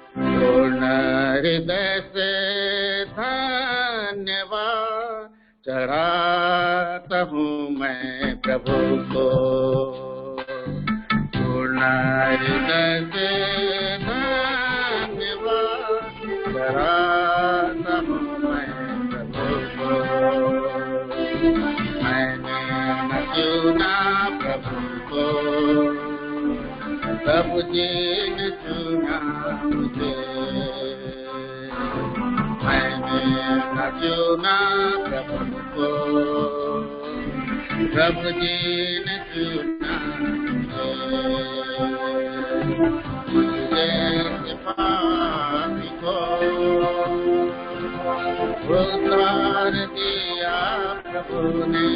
पूर्ण हृदय से धन्यवाद चढ़ाता हूँ मैं प्रभु को। पूर्ण हृदय से धन्यवाद चढ़ाता हूँ मैं प्रभु को। मैंने न चुना प्रभु को, प्रभु जी ने चुना मुझे। मैंने न चुना प्रभु को, प्रभु जी ने चुना मुझे। पापी को उद्धार दिया प्रभु ने,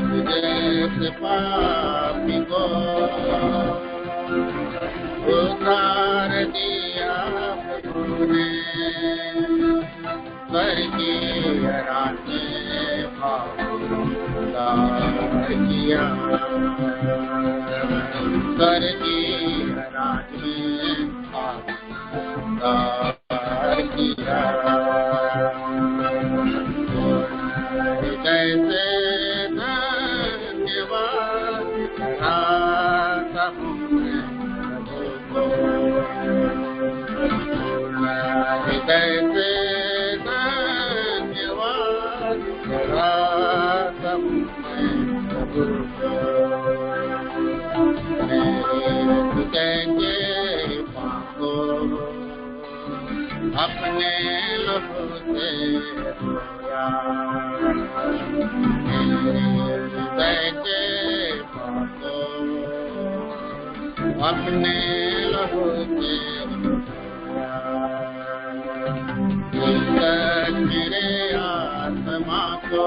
मुझे पापी को उद्धार दिया प्रभु ने। स्वर्गीय राज्य भावदार किया, स्वर्गीय राज्य भावदार किया। हृदय से धन्यवाद चढ़ाता हूँ मैं प्रभु को। पूर्ण हृदय से धन्यवाद चढ़ाता हूँ मैं प्रभु को। मेरे हृदय के पापों अपने लहू से धोया, मेरे हृदय के पापों अपने लहू से धोया। मेरे आत्मा को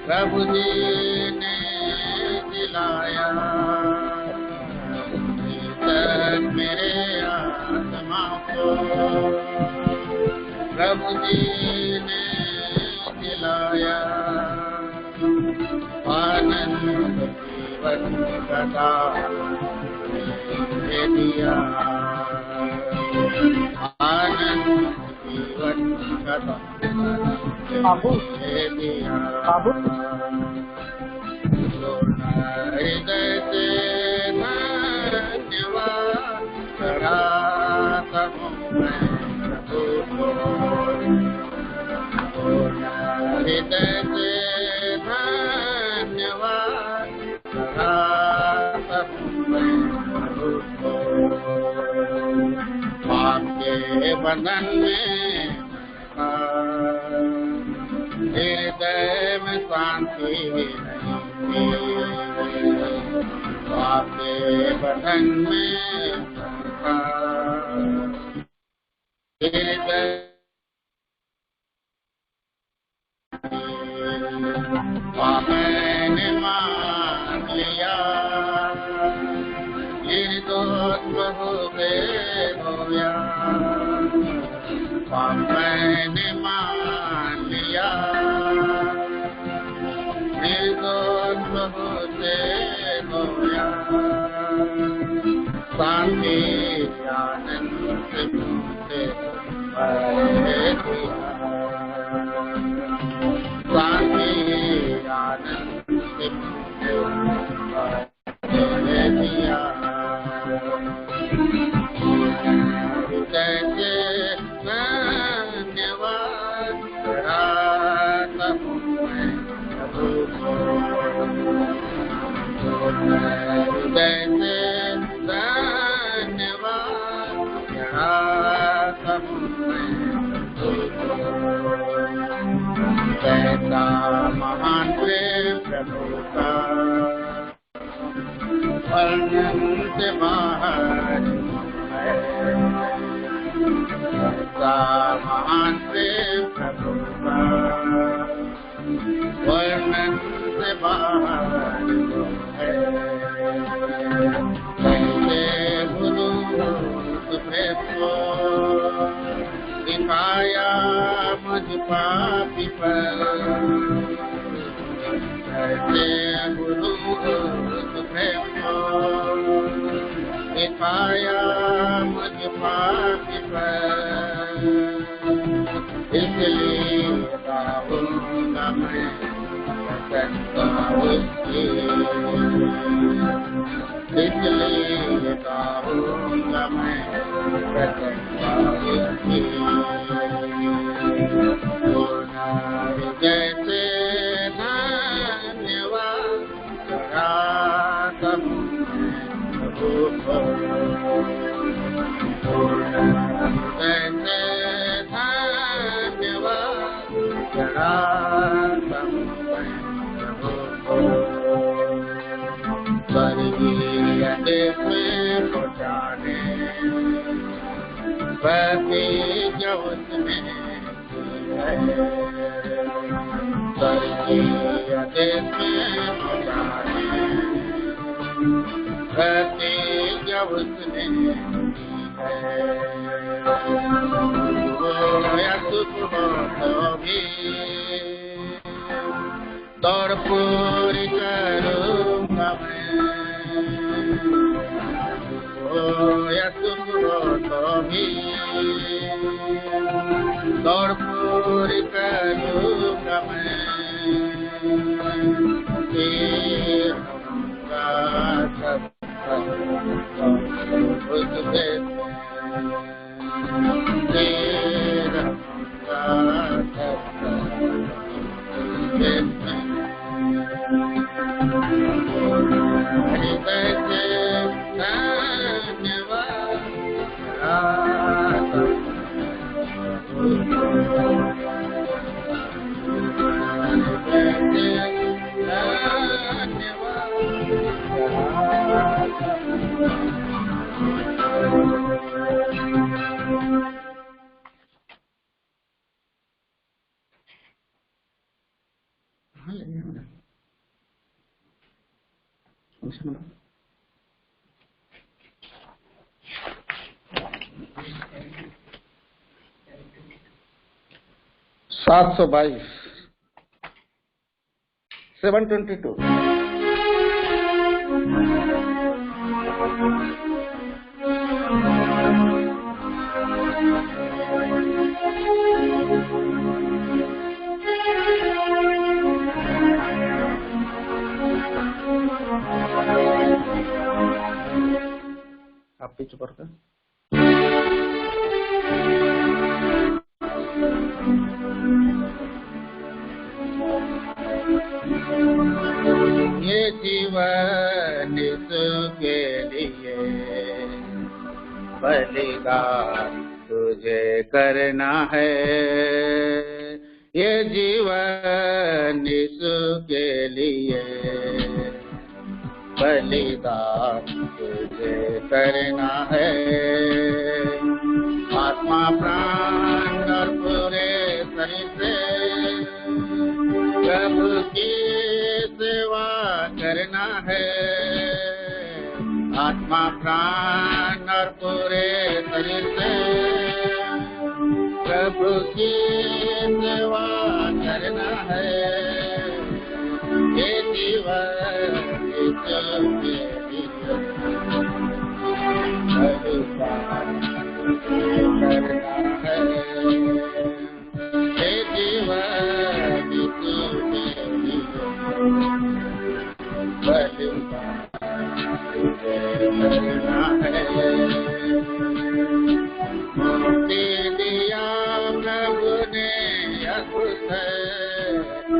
प्रभु जी ने दिलाया, मेरे आत्मा को प्रभु जी ने दिलाया। आनंद जीवन का दे दिया, आनंद जीवन का दे दिया। हृदय से धन्यवाद चढ़ाता हूँ मैं प्रभु को। हृदय से धन्यवाद चढ़ाता हूँ मैं प्रभु को। आपके बंधन में हृदय में शांति आपके बंधन में मैंने मान लिया, निर्दोष हो गए होया। मैंने मान लिया, निर्दोष होते होया। शांति आनंद से मुझे भरे दिया, शांति आनंद से मुझे भरे दिया। कैसे धन्यवाद चढ़ाता हूँ मैं प्रभु को। कैसे धन्यवाद चढ़ाता हूँ मैं प्रभु को। कैसा महान प्रेम प्रभु का वर्णन से बाहर है। कैसा महान प्रेम प्रभु का वर्णन से बाहर है। कैसे भूलूं तुझे को दिखाया मुझ पापी पर। कैसे भूलूं तुझे को दिखाया मुझ पापी पर, इसलिए गाऊंगा मैं प्रशंसा उसकी, इसलिए गाऊंगा मैं प्रशंसा उसकी। पूर्ण हृदय से धन्यवाद करता हूँ पूर्ण हृदय से धन्यवाद करता हूँ स्वर्गीय देश में पहुँचाने प्रतिज्ञा उसने की है, स्वर्गीय देश में पहुँचाने प्रतिज्ञा उसने की है। या सुख हो तो भी दौड़ पूरी करूँगा मैं, या सुख हो तो भी दौड़ पूरी करूँगा मैं, सब उसके $722 722 आप पीछे पर कर ये जीवन इसके लिए बलिदान तुझे करना है, ये जीवन इसके लिए बलिदान तुझे करना है। आत्मा प्राण और पूरे शरीर से प्रभु की सेवा करना है, आत्मा प्राण और पूरे शरीर से प्रभु की सेवा करना है। ये जीवन इसके लिए बलिदान करना है, ये जीवन इसके लिए बलिदान करना है। मुक्ति दिया प्रभु ने अद्भुत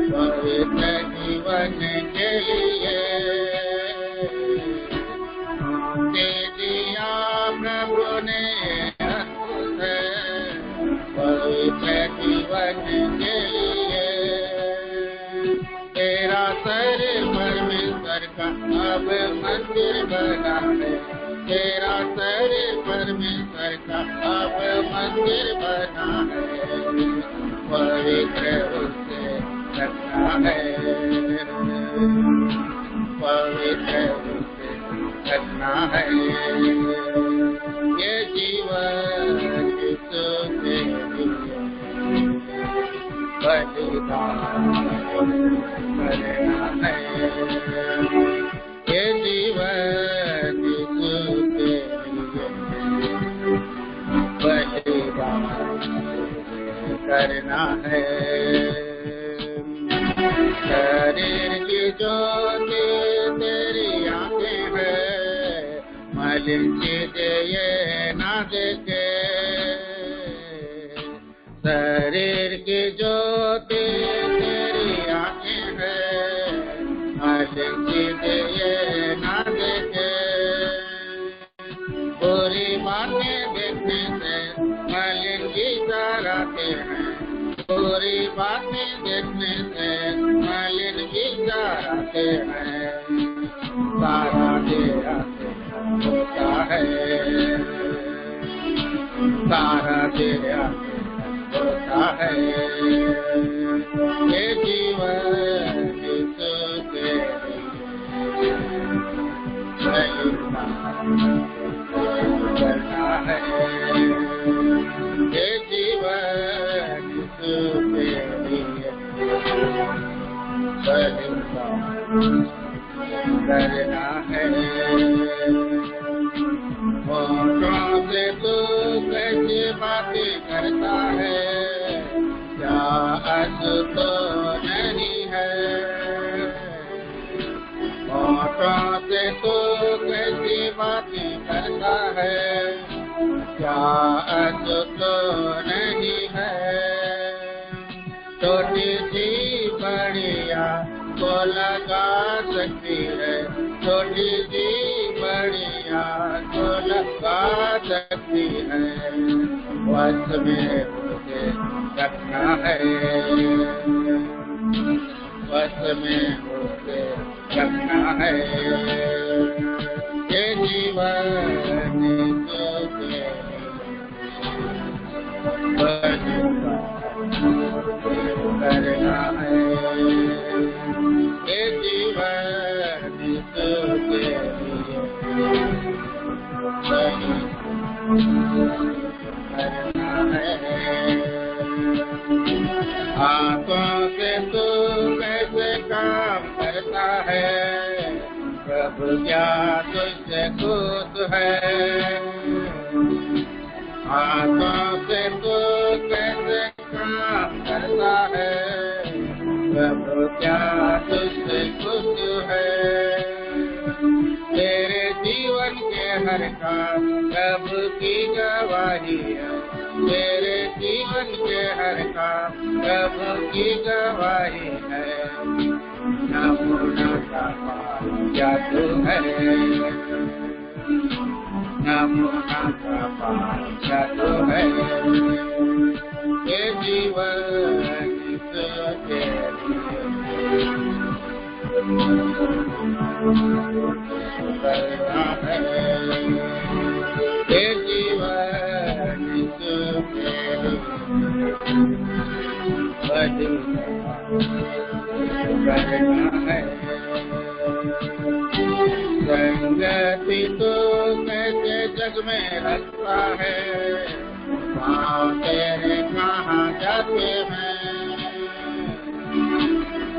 पवित्र जीवन के लिए, मुक्ति दिया प्रभु ने अद्भुत पवित्र जीवन के लिए। तेरा शरीर परमेश्वर का अब मंदिर बना है, तेरा शरीर परमेश्वर का अब मंदिर बना है, पवित्र उससे रखना है, पवित्र उससे रखना है। ये जीवन इसके लिए बलिदान करना है, ये जीवन इसके करना है। शरीर की ज्योति तेरी आंखें है, मलिन चीजें ये ना देखे। शरीर की ज्योति तेरी आंखें है, मलिन चीजें ये ना देखे। बुरी बातें देखने से मलिन विचार आते हैं, बुरी बातें देखने से मलिन विचार आते हैं। सारा तेरा होता है, सारा तेरा होता है। ये जीवन यीशु के करना है। ये जीवन यीशु के लिए करना है। होठों से तू कैसी बातें करता है, क्या अर्थ तो नहीं है। होठों से तू कैसी बातें करता है, क्या अर्थ तो नहीं है। छोटी सी बढ़िया को लगा सकती है, छोटी सी बढ़िया को लगा सकती है। वश में उसे रखना है, वश में उसे रखना है। ये जीवन करना है। ये जीवन के लिए करना है। हाथों से तू कैसे काम करता है, प्रभु क्या तुझसे खुश है। हाथों से तू कैसे काम करता है, प्रभु क्या तुझसे खुश है। तेरे जीवन के हर काम प्रभु की गवाही है, तेरे जीवन के हर काम प्रभु की गवाही है। नमूना का क्या तू है, नमूना का क्या तू है। ये जीवन के करना है। ये जीवन के करना है। संगति तो कैसे जग में रखता है, पाँव तेरे कहाँ जाते हैं।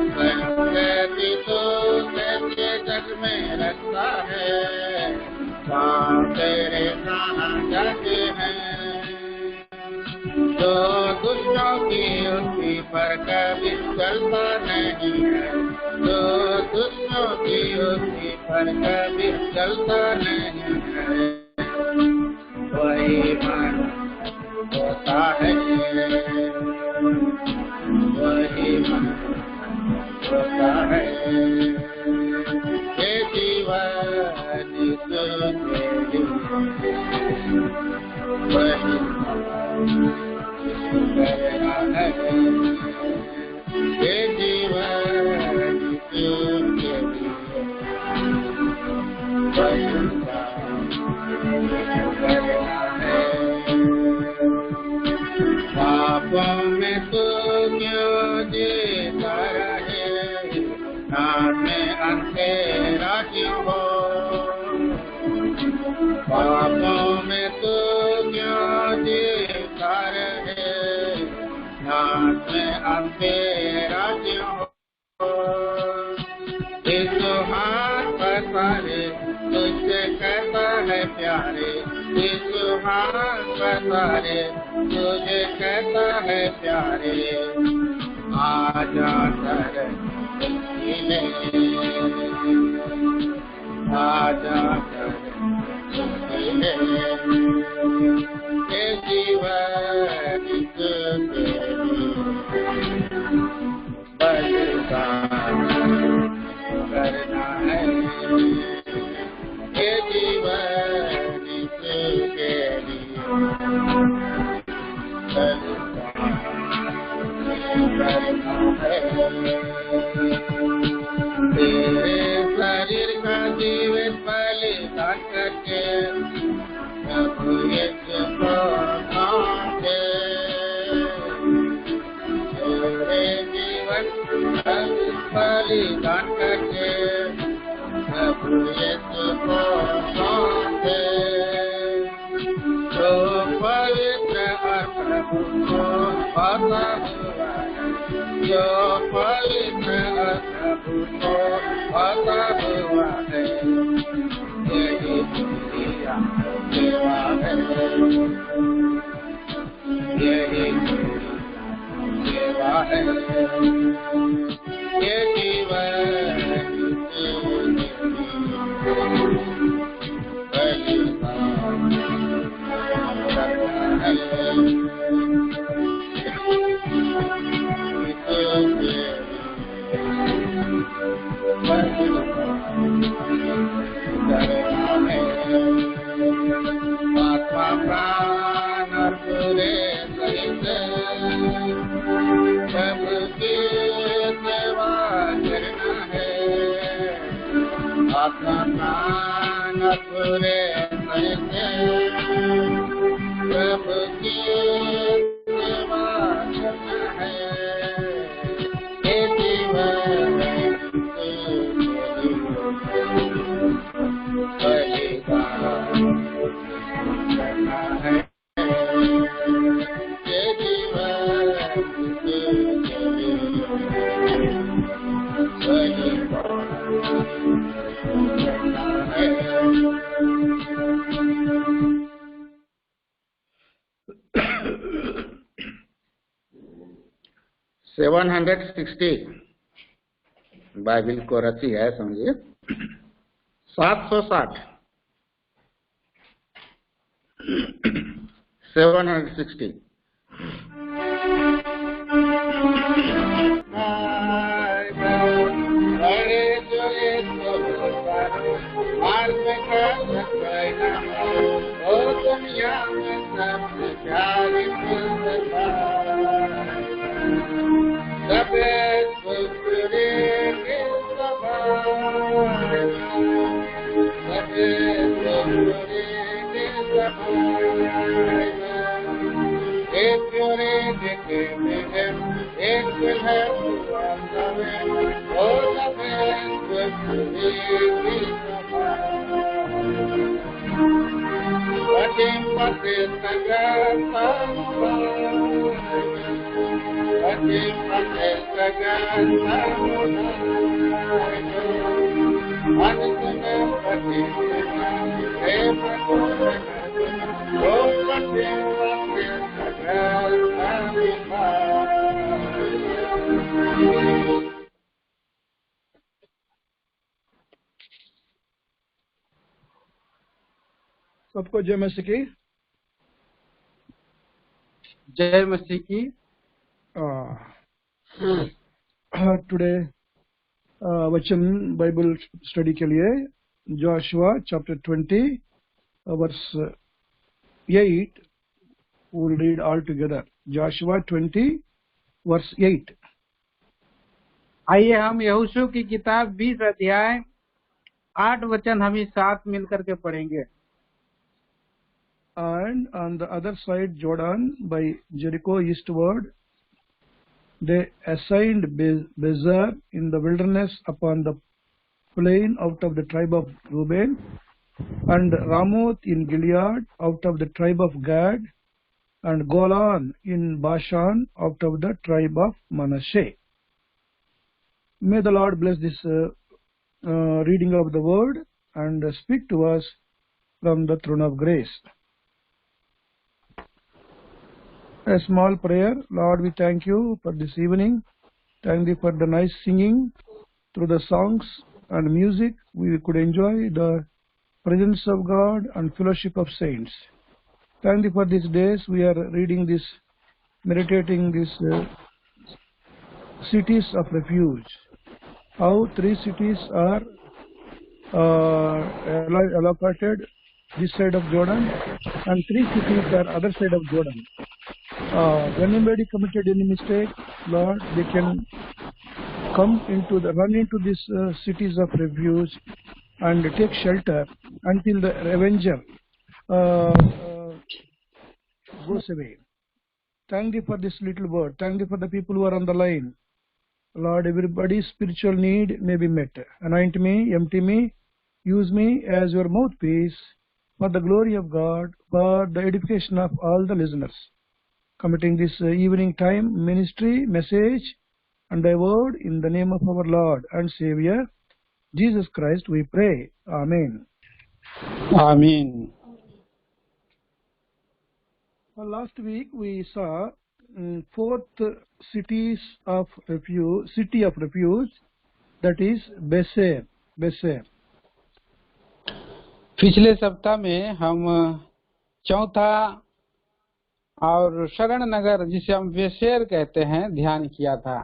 संगति तो कैसे जग में रखता है, पाँव तेरे कहाँ जाते हैं। तो दुष्टों की युक्ति पर कभी चलता नहीं है, तो दुष्टों की युक्ति पर कभी चलता नहीं है। वही मन होता है, वही मन होता है। ये जीवन यीशु के लिए वही करना है। ये जीवन यीशु के लिए वही करना है। पापों में तो क्यों जीता रहे, रात में अंधेरा क्यों हो। पापों में तो क्यों जीता रहे, रात में अंधेरा क्यों हो। इस हाथ पसारे तुझसे कहता है प्यारे, यीशु हाथ पसारे तुझे कहता है प्यारे, आजा कर मिले, आजा कर मिले, ये जीवन बलिदान करना है, ये जीवन के लिए बलिदान करना है। तेरे शरीर का जीवित बलिदान करके प्रभु यीशु को सौंपे, तेरे जीवन बलिदान करके प्रभु यीशु को सौंपे, जो पवित्र और प्रभु को पाता हुआ है, जो पवित्र और प्रभु को पाता हुआ है, यही मेरा सेवा है, यही सेवा है, ये जीवन बलिदान करना है। आत्मा प्राण और पूरे सहित प्रभु की सेवा करना है, आत्मा प्राण और पूरे सहित प्रभु की सेवा करना है, ये जीवन बलिदान करना है, ये जीवन बलिदान करना है। 760 बाइबिल को रची है, समझिए 760 760 दुनिया में सबसे प्यारी सफेद कुरकुरे के सफाई, सफेद कुरकुरे के सफाई, एक प्योरे देखे में एक है ओ सफेद कुरकुरे की सफाई, पश्चिम पश्चिम सगाता पश्चिम पश्चिम सगाता अंत में पश्चिम प्रेम को ओ पश्चिम पश्चिम सगाता सबको जय मसीह की। जय मसीह की। टुडे वचन बाइबल स्टडी के लिए Joshua chapter 20 verse 8 we'll read all together. Joshua 20 verse 8। आइए हम यहोशू की किताब 20 अध्याय 8 वचन हम इस साथ मिलकर के पढ़ेंगे। And on the other side Jordan by Jericho eastward they assigned Bezer in the wilderness upon the plain out of the tribe of Reuben, and Ramoth in Gilead out of the tribe of Gad, and Golan in Bashan out of the tribe of Manasseh. May the Lord bless this reading of the word and speak to us from the throne of grace. A small prayer. Lord, we thank you for this evening. Thank you for the nice singing. Through the songs and music, we could enjoy the presence of God and fellowship of saints. Thank you for these days. We are reading this, meditating these cities of refuge. How 3 cities are allocated this side of Jordan, and 3 cities are other side of Jordan. When anybody committed any mistake, Lord, they can run into these cities of refuge and take shelter until the avenger goes away. Thank you for this little word. Thank you for the people who are on the line. Lord, everybody's spiritual need may be met. Anoint me, empty me, use me as your mouthpiece for the glory of God, for the edification of all the listeners. Committing this evening time ministry, message, and thy word in the name of our Lord and Savior, Jesus Christ, we pray. Amen. Amen. Well, last week we saw 4th city of refuge, that is Beser. पिछले सप्ताह में हम चौथा और शरण नगर जिसे हम Bezer कहते हैं ध्यान किया था.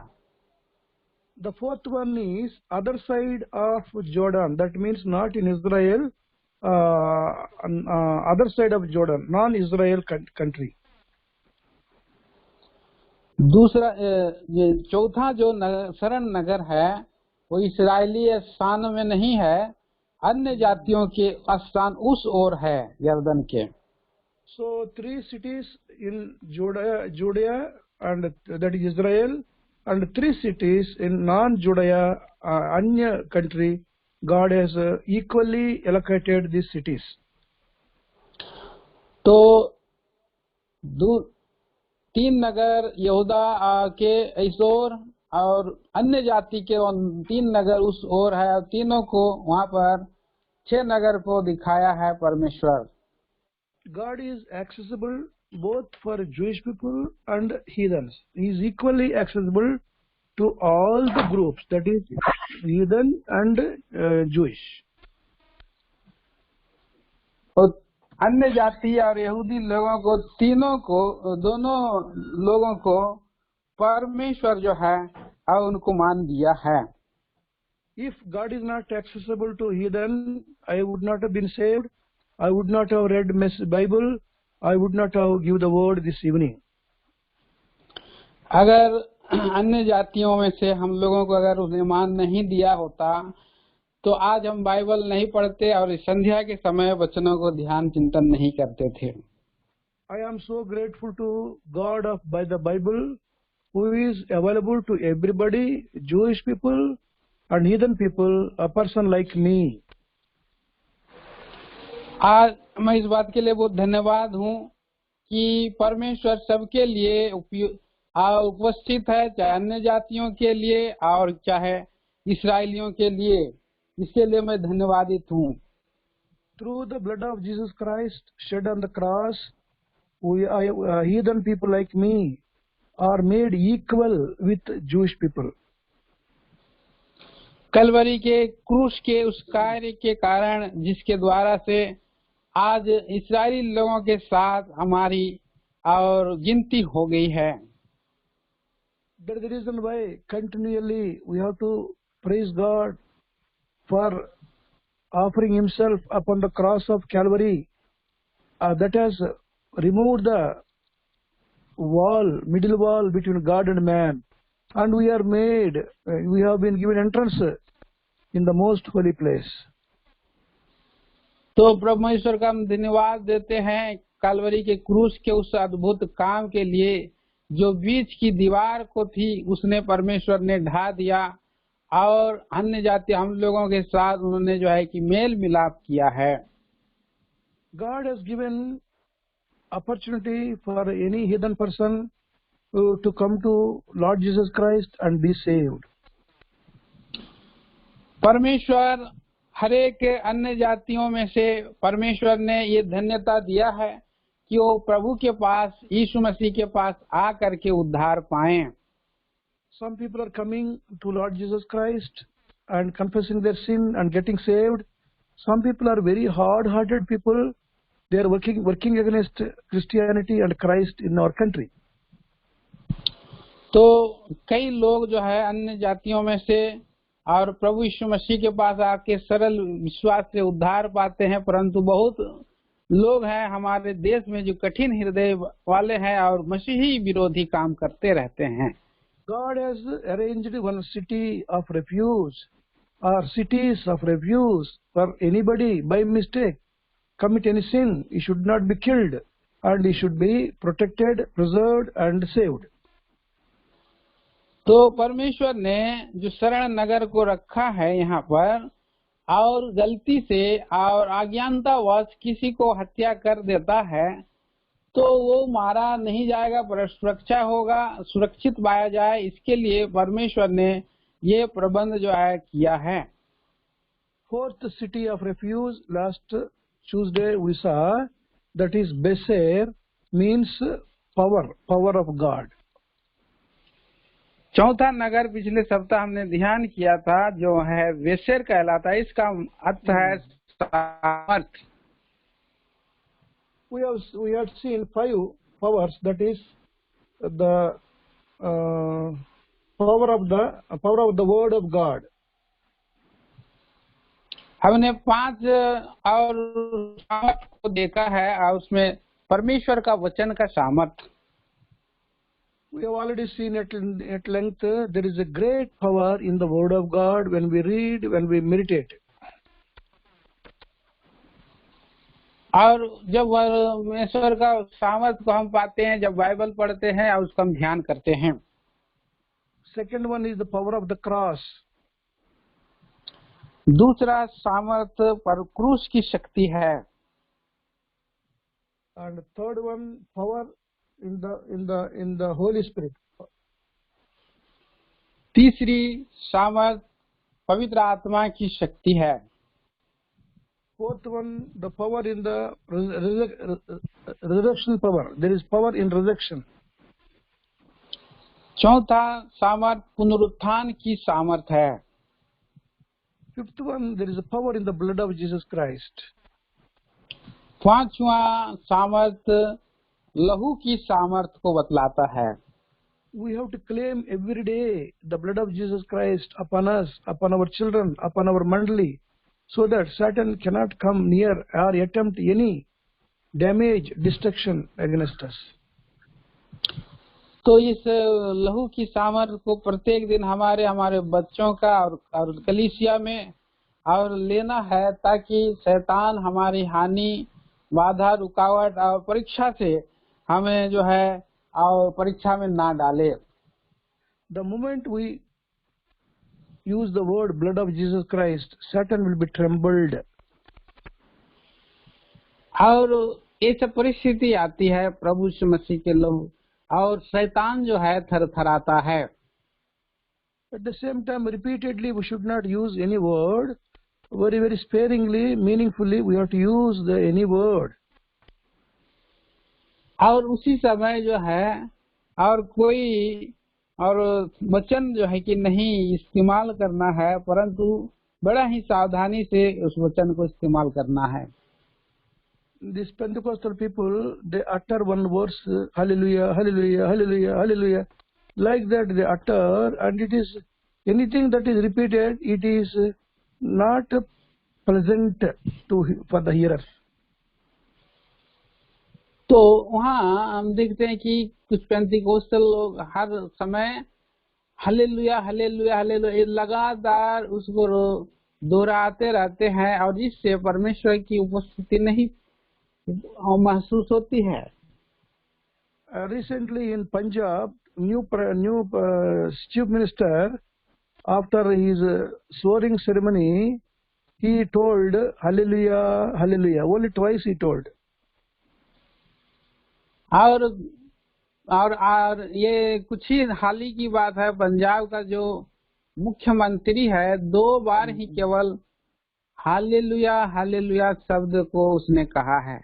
The 4th one is other side of Jordan. That means not in Israel, other side of Jordan, non-Israel country. दूसरा चौथा जो शरण नगर है वो इस्राएली स्थान में नहीं है, अन्य जातियों के स्थान उस ओर है यर्दन के. So 3 cities in Judea and that is Israel, and 3 cities in non-Judea Anya country. God has equally allocated these cities. तो 3 नगर यहूदा के इस ओर और अन्य जाति के 3 नगर उस ओर है, और तीनों को वहाँ पर 6 नगर को दिखाया है परमेश्वर. God is accessible both for Jewish people and heathens. He is equally accessible to all the groups, that is heathen and Jewish. और अन्य जाति और यहूदी लोगों को दोनों लोगों को परमेश्वर जो है उनको मान दिया है. If God is not accessible to heathen, I would not have been saved. I would not have read Bible. I would not have given the word this evening. अगर अन्य जातियों में से हम लोगों को अगर उसने मान नहीं दिया होता तो आज हम बाइबल नहीं पढ़ते और संध्या के समय वचनों को ध्यान चिंतन नहीं करते थे. I am so grateful to God by the Bible, who is available to everybody, Jewish people and heathen people, a person like me. आज मैं इस बात के लिए बहुत धन्यवाद हूँ कि परमेश्वर सबके लिए उपस्थित है, चाहे अन्य जातियों के लिए और चाहे इस्राएलियों के लिए. इसके लिए मैं धन्यवादित हूँ. Through the blood of Jesus Christ shed on the cross, we are heathen people like me are made equal with Jewish people. Kalvari के क्रूस के उस कार्य के कारण जिसके द्वारा से आज इस्राएली लोगों के साथ हमारी और गिनती हो गई है. That is the reason why continually we have to praise God for offering himself upon the cross of Calvary. That has removed the middle wall between God and man, and we have been given entrance in the most holy place. तो परमेश्वर का हम धन्यवाद देते हैं कलवरी के क्रूस के उस अद्भुत काम के लिए जो बीच की दीवार को थी उसने परमेश्वर ने ढा दिया और अन्य जाति हम लोगों के साथ उन्होंने जो है कि मेल मिलाप किया है. God has given opportunity for any heathen person to come to Lord Jesus Christ and be saved. परमेश्वर हर एक अन्य जातियों में से परमेश्वर ने ये धन्यता दिया है कि वो प्रभु के पास, यीशु मसीह के पास आ करके उद्धार पाएं। Some people are coming to Lord Jesus Christ and confessing their sin and getting saved. Some people are very hard-hearted people. They are working against Christianity and Christ in our country. तो कई लोग जो है अन्य जातियों में से और प्रभु यीशु मसीह के पास आके सरल विश्वास से उद्धार पाते हैं, परंतु बहुत लोग हैं हमारे देश में जो कठिन हृदय वाले हैं और मसीही विरोधी काम करते रहते हैं। God has arranged one city of refuge or cities of refuge for anybody by mistake commit any sin. He should not be killed and he should be protected, preserved and saved. तो परमेश्वर ने जो शरण नगर को रखा है यहाँ पर, और गलती से और अज्ञानतावश किसी को हत्या कर देता है तो वो मारा नहीं जाएगा, पर सुरक्षा होगा, सुरक्षित पाया जाए, इसके लिए परमेश्वर ने ये प्रबंध जो है किया है। Fourth city of refuge, last Tuesday we saw, that is Beser, means power of God. चौथा नगर पिछले सप्ताह हमने ध्यान किया था, जो है बेसेर कहलाता है, इसका अर्थ है सामर्थ। We have seen 5 powers, that is the power of the word of God. हमने 5 और सामर्थ को देखा है, और उसमें परमेश्वर का वचन का सामर्थ। We have already seen at length there is a great power in the word of God when we read, when we meditate. और जब परमेश्वर का सामर्थ को हम पाते हैं जब बाइबल पढ़ते हैं और उसका हम ध्यान करते हैं। Second one is the power of the cross. दूसरा सामर्थ पर क्रूस की शक्ति है। And third one, power in the Holy Spirit. तीसरी सामर्थ पवित्र आत्मा की शक्ति है। Fourth one, the power in the resurrection power. There is power in resurrection. चौथा सामर्थ पुनरुत्थान की सामर्थ है। Fifth one, there is a power in the blood of Jesus Christ. पांचवा सामर्थ लहू की सामर्थ को बतलाता है। We have to claim every day the blood of Jesus Christ upon us, upon our children, upon our mandali, so that Satan cannot come near or attempt any damage, destruction against us. तो इस लहू की सामर्थ को प्रत्येक दिन हमारे बच्चों का और कलीसिया में और लेना है, ताकि शैतान हमारी हानि, बाधा, रुकावट और परीक्षा से हमें जो है और परीक्षा में ना डाले। The moment we use the word blood of Jesus Christ, Satan will be trembled. और ये सब परिस्थिति आती है प्रभु यीशु मसीह के लहू, और शैतान जो है थरथराता है। At the same time, repeatedly, we should not use any word. Very, very sparingly, meaningfully, we have to use any word. और उसी समय जो है और कोई और वचन जो है कि नहीं इस्तेमाल करना है, परंतु बड़ा ही सावधानी से उस वचन को इस्तेमाल करना है। These Pentecostal people, they utter one verse, hallelujah, hallelujah, hallelujah, hallelujah. Like that they utter, and it is anything that is repeated, it is not pleasant for the hearer. तो वहाँ हम देखते हैं कि कुछ पेंटिकोस्टल लोग हर समय हालेलुया हालेलुया हालेलुया लगातार उसको दोहराते रहते हैं, और इससे परमेश्वर की उपस्थिति नहीं महसूस होती है। Recently in Punjab, new chief minister, after his swearing ceremony, he told hallelujah, hallelujah. Only twice he told. और ये कुछ ही हाल ही की बात है, पंजाब का जो मुख्यमंत्री है 2 बार ही केवल हालेलुया शब्द को उसने कहा है।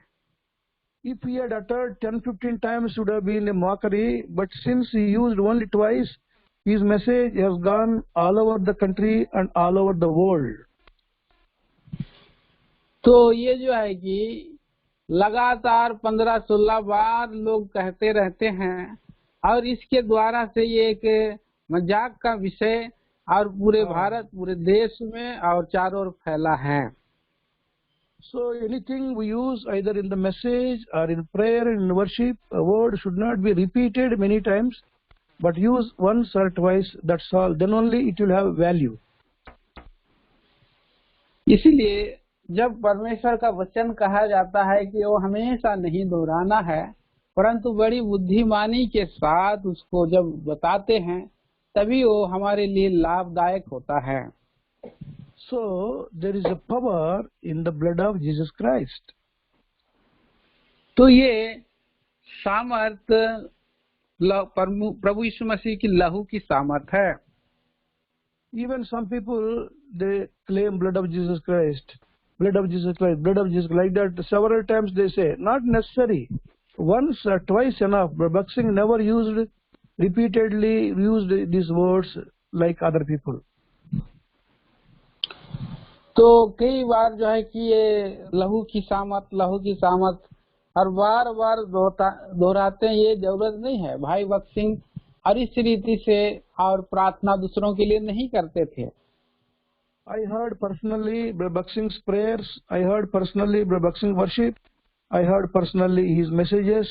If he had uttered 10-15 times, it would have been a mockery. But since he used only twice, his message has gone all over the country and all over the world. तो ये जो है कि लगातार 15-16 बार लोग कहते रहते हैं और इसके द्वारा से ये एक मजाक का विषय और पूरे भारत, पूरे देश में और चारों ओर फैला है। So anything we use either in the message or in prayer and in worship, a word should not be repeated many times, but use once or twice, that's all. Then only it will have value. इसीलिए जब परमेश्वर का वचन कहा जाता है कि वो हमेशा नहीं दोहराना है, परंतु बड़ी बुद्धिमानी के साथ उसको जब बताते हैं तभी वो हमारे लिए लाभदायक होता है। So there is a power in the blood of Jesus Christ. तो ये सामर्थ प्रभु यीशु मसीह की लहू की सामर्थ है। Even some people, they claim blood of Jesus Christ, blood of Jesus Christ, blood of Jesus Christ, like that several times they say. Not necessary. Once or twice enough. Bhakt Singh never repeatedly used these words like other people. तो कई बार जो है कि ये लहू की सामर्थ और बार बार दोहराते हैं, ये जरूरत नहीं है। भाई भक्त सिंह और इस रीति से और प्रार्थना दूसरों के लिए नहीं करते थे। I heard personally Bhakt Singh's prayers, I heard personally Bhakt Singh worship, I heard personally his messages.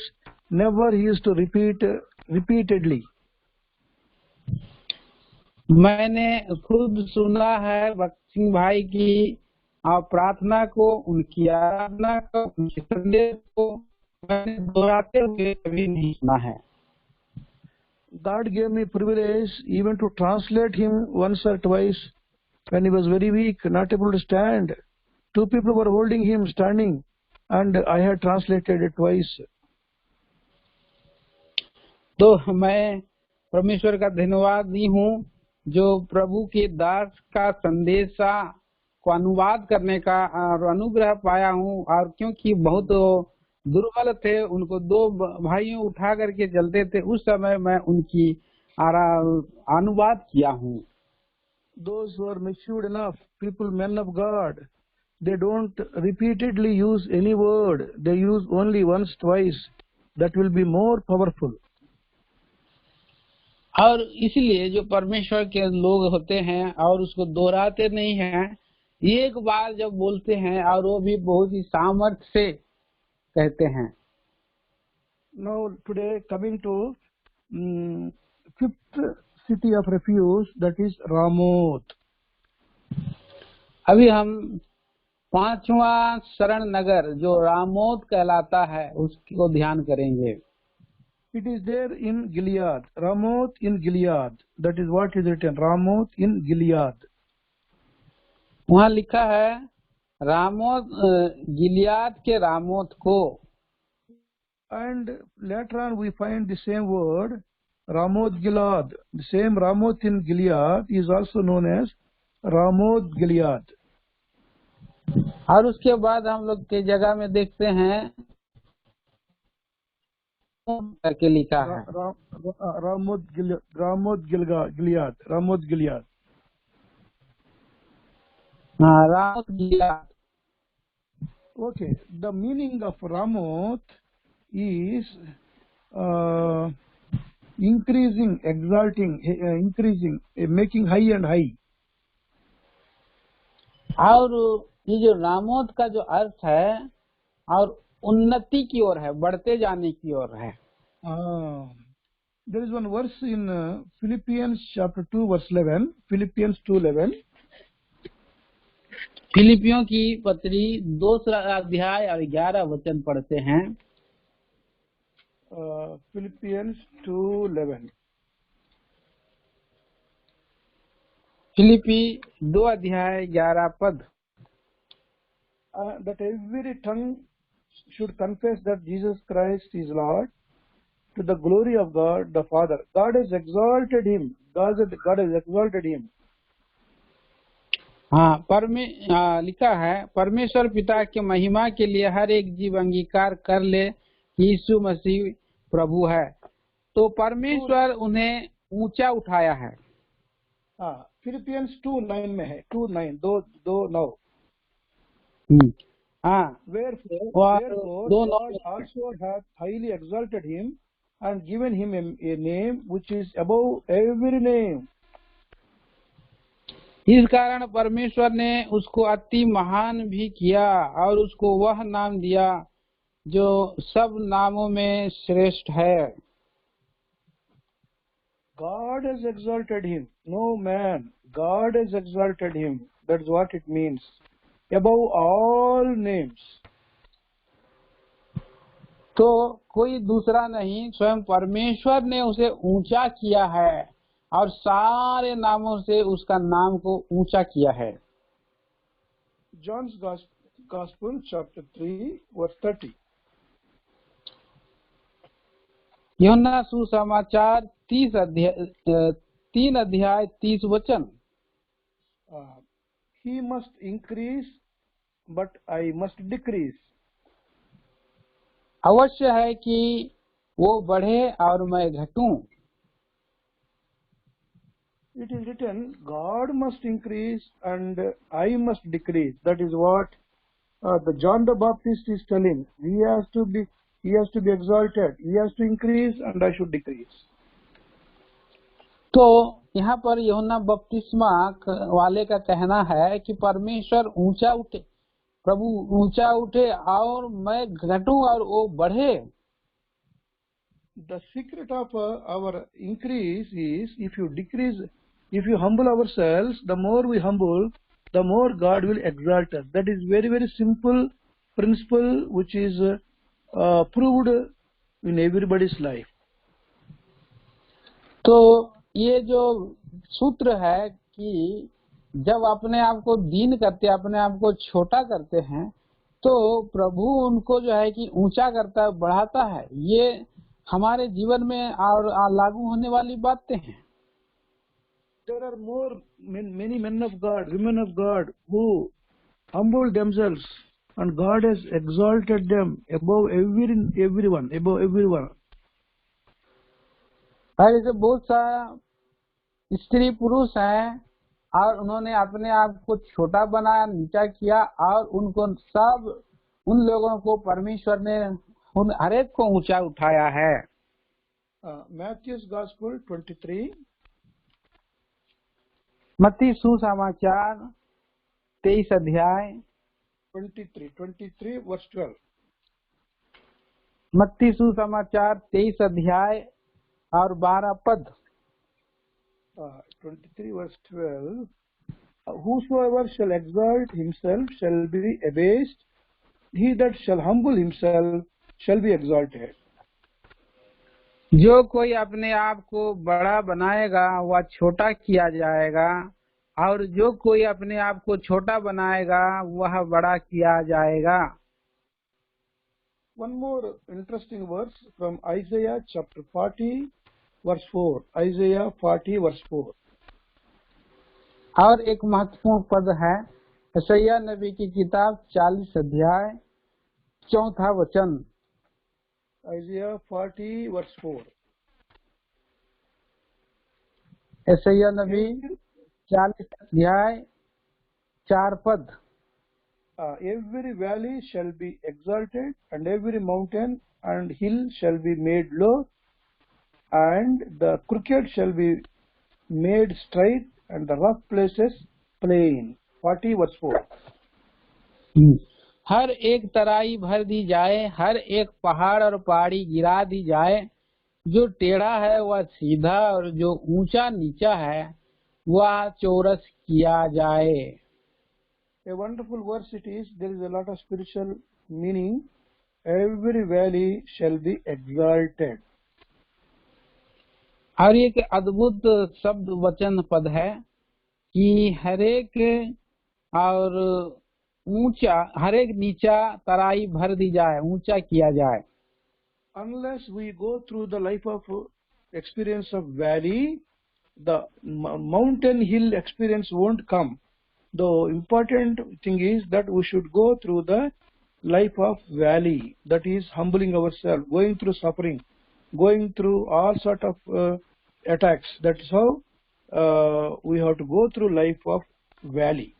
Never he used to repeat repeatedly. मैंने खुद सुना है भक्त सिंह भाई की प्रार्थना को, उनकी आराधना को, उनके संदेश को मैंने दोहराते हुए कभी नहीं सुना है। God gave me privilege even to translate him once or twice when he was very weak, not able to stand. 2 people were holding him standing, and I had translated it twice. तो मैं परमेश्वर का धन्यवाद दी हूँ जो प्रभु के दास का संदेशा को अनुवाद करने का और अनुग्रह पाया हूँ। और क्योंकि बहुत दुर्बल थे, उनको 2 भाइयों उठा करके चलते थे, उस समय मैं उनकी अनुवाद किया हूँ। Those who are matured enough, people, men of God, they don't repeatedly use any word. They use only once, twice. That will be more powerful. और इसलिए जो परमेश्वर के लोग होते हैं और उसको दोहराते नहीं हैं, एक बार जब बोलते हैं और वो भी बहुत ही सामर्थ्य से कहते हैं। Now today coming to 5th city of refuge, that is Ramoth. अभी हम 5वां शरण नगर जो रामोत कहलाता है उसको ध्यान करेंगे। It is there in Gilead. Ramoth in Gilead. That is what is written. Ramoth in Gilead. वहाँ लिखा है रामोत, गिलियाद के रामोत को। And later on we find the same word, Ramoth Gilead. The same Ramoth in Gilead is also known as Ramoth Gilead. और उसके बाद हम लोग के जगह में देखते हैं करके लिखा है Ramoth Gilead. हाँ, रामोत Gilead. Okay, the meaning of Ramoth is increasing, exalting, increasing, making high and high. और ये जो रामोत का जो अर्थ है और उन्नति की ओर है, बढ़ते जाने की ओर है। There is one verse in Philippians chapter 2 verse 11. Philippians 2:11. फिलिपियों की पत्री 2 अध्याय और 11 वचन पढ़ते हैं। Philippians 2:11. फिलिपी 2 अध्याय 11 पद। That every tongue should confess that Jesus Christ is Lord, to the glory of God the Father. God has exalted him. God has exalted him. हाँ, लिखा है परमेश्वर पिता के महिमा के लिए हर एक जीव अंगीकार कर ले कि यीशु मसीह प्रभु है। तो परमेश्वर उन्हें ऊंचा उठाया है। फिलिपियंस 2:9 में है, 2:9। हाँ, Wherefore God also hath highly exalted him and given him a name which is above every name. इस कारण परमेश्वर ने उसको अति महान भी किया और उसको वह नाम दिया जो सब नामों में श्रेष्ठ है। God has exalted him, no man. God has exalted him. That's what it means. Above all names. तो कोई दूसरा नहीं, स्वयं परमेश्वर ने उसे ऊंचा किया है और सारे नामों से उसका नाम को ऊंचा किया है। John's Gospel chapter 3 verse 30. यूहन्ना सुसमाचार 3 अध्याय 30 वचन। He must increase, but I must decrease. अवश्य है कि वो बढ़े और मैं घटूं। It is written, God must increase and I must decrease. That is what the John the Baptist is telling. He has to be exalted. He has to increase and I should decrease. तो यहाँ पर यूहन्ना बपतिस्मा वाले का कहना है कि परमेश्वर ऊंचा उठे, प्रभु ऊंचा उठे और मैं घटूं और वो बढ़े। The secret of our increase is if you humble ourselves, the more we humble, the more God will exalt us. That is very, very simple principle which is proved in everybody's life. तो ये जो सूत्र है कि जब अपने आप को दीन करते, अपने आप को छोटा करते हैं, तो प्रभु उनको जो है कि ऊंचा करता है, बढ़ाता है। ये हमारे जीवन में और लागू होने वाली बातें हैं। There are many men of God, women of God who humble themselves and God has exalted them above everyone, above everyone. और ऐसे बहुत सारे स्त्री पुरुष हैं और उन्होंने अपने आप को छोटा बनाया, नीचा किया और उन लोगों को परमेश्वर ने उन हरेक को ऊंचा उठाया है। Matthew's Gospel 23. मत्ती सुसमाचार 23 अध्याय 23 verse 12. मत्ती सुसमाचार 23 अध्याय और 12 पद। 23 verse 12. Whosoever shall exalt himself shall be abased. He that shall humble himself shall be exalted. जो कोई अपने आप को बड़ा बनाएगा वह छोटा किया जाएगा और जो कोई अपने आप को छोटा बनाएगा वह बड़ा किया जाएगा। One more interesting verse from Isaiah chapter 40 verse 4. Isaiah 40 verse 4. और एक महत्वपूर्ण पद है यशायाह नबी की किताब 40 अध्याय 4 वचन। Isaiah 40 verse 4. यशायाह नबी 40 अध्याय 4 पद। Every valley shall be exalted and every mountain and hill shall be made low and the crooked shall be made straight and the rough places plain. 40 verse 4. हर एक तराई भर दी जाए, हर एक पहाड़ और पहाड़ी गिरा दी जाए, जो टेढ़ा है वह सीधा और जो ऊंचा नीचा है वह चौरस किया जाए। A wonderful verse it is. There is a lot of spiritual meaning. Every valley shall be exalted. और एक अद्भुत शब्द वचन पद है कि हरेक और ऊंचा, हरेक नीचा तराई भर दी जाए, ऊंचा किया जाए। Unless we go through the life of experience of valley, the mountain hill experience won't come. The important thing is that we should go through the life of valley, that is humbling ourselves, going through suffering, going through all sort of attacks. That's how we have to go through life of valley.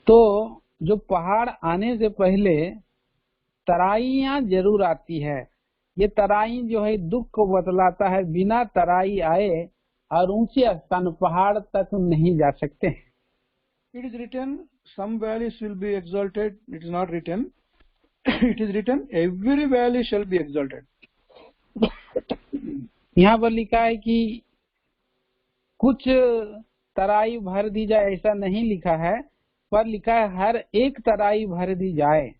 तो जो पहाड़ आने से पहले तराइयां जरूर आती है। ये तराई जो है दुख को बतलाता है। बिना तराई आए और ऊंचे स्थान पहाड़ तक नहीं जा सकते। It is written, some valleys will be exalted. It is not written. It is written, every valley shall be exalted. यहाँ पर लिखा है कि कुछ तराई भर दी जाए, ऐसा नहीं लिखा है, पर लिखा है हर एक तराई भर दी जाए।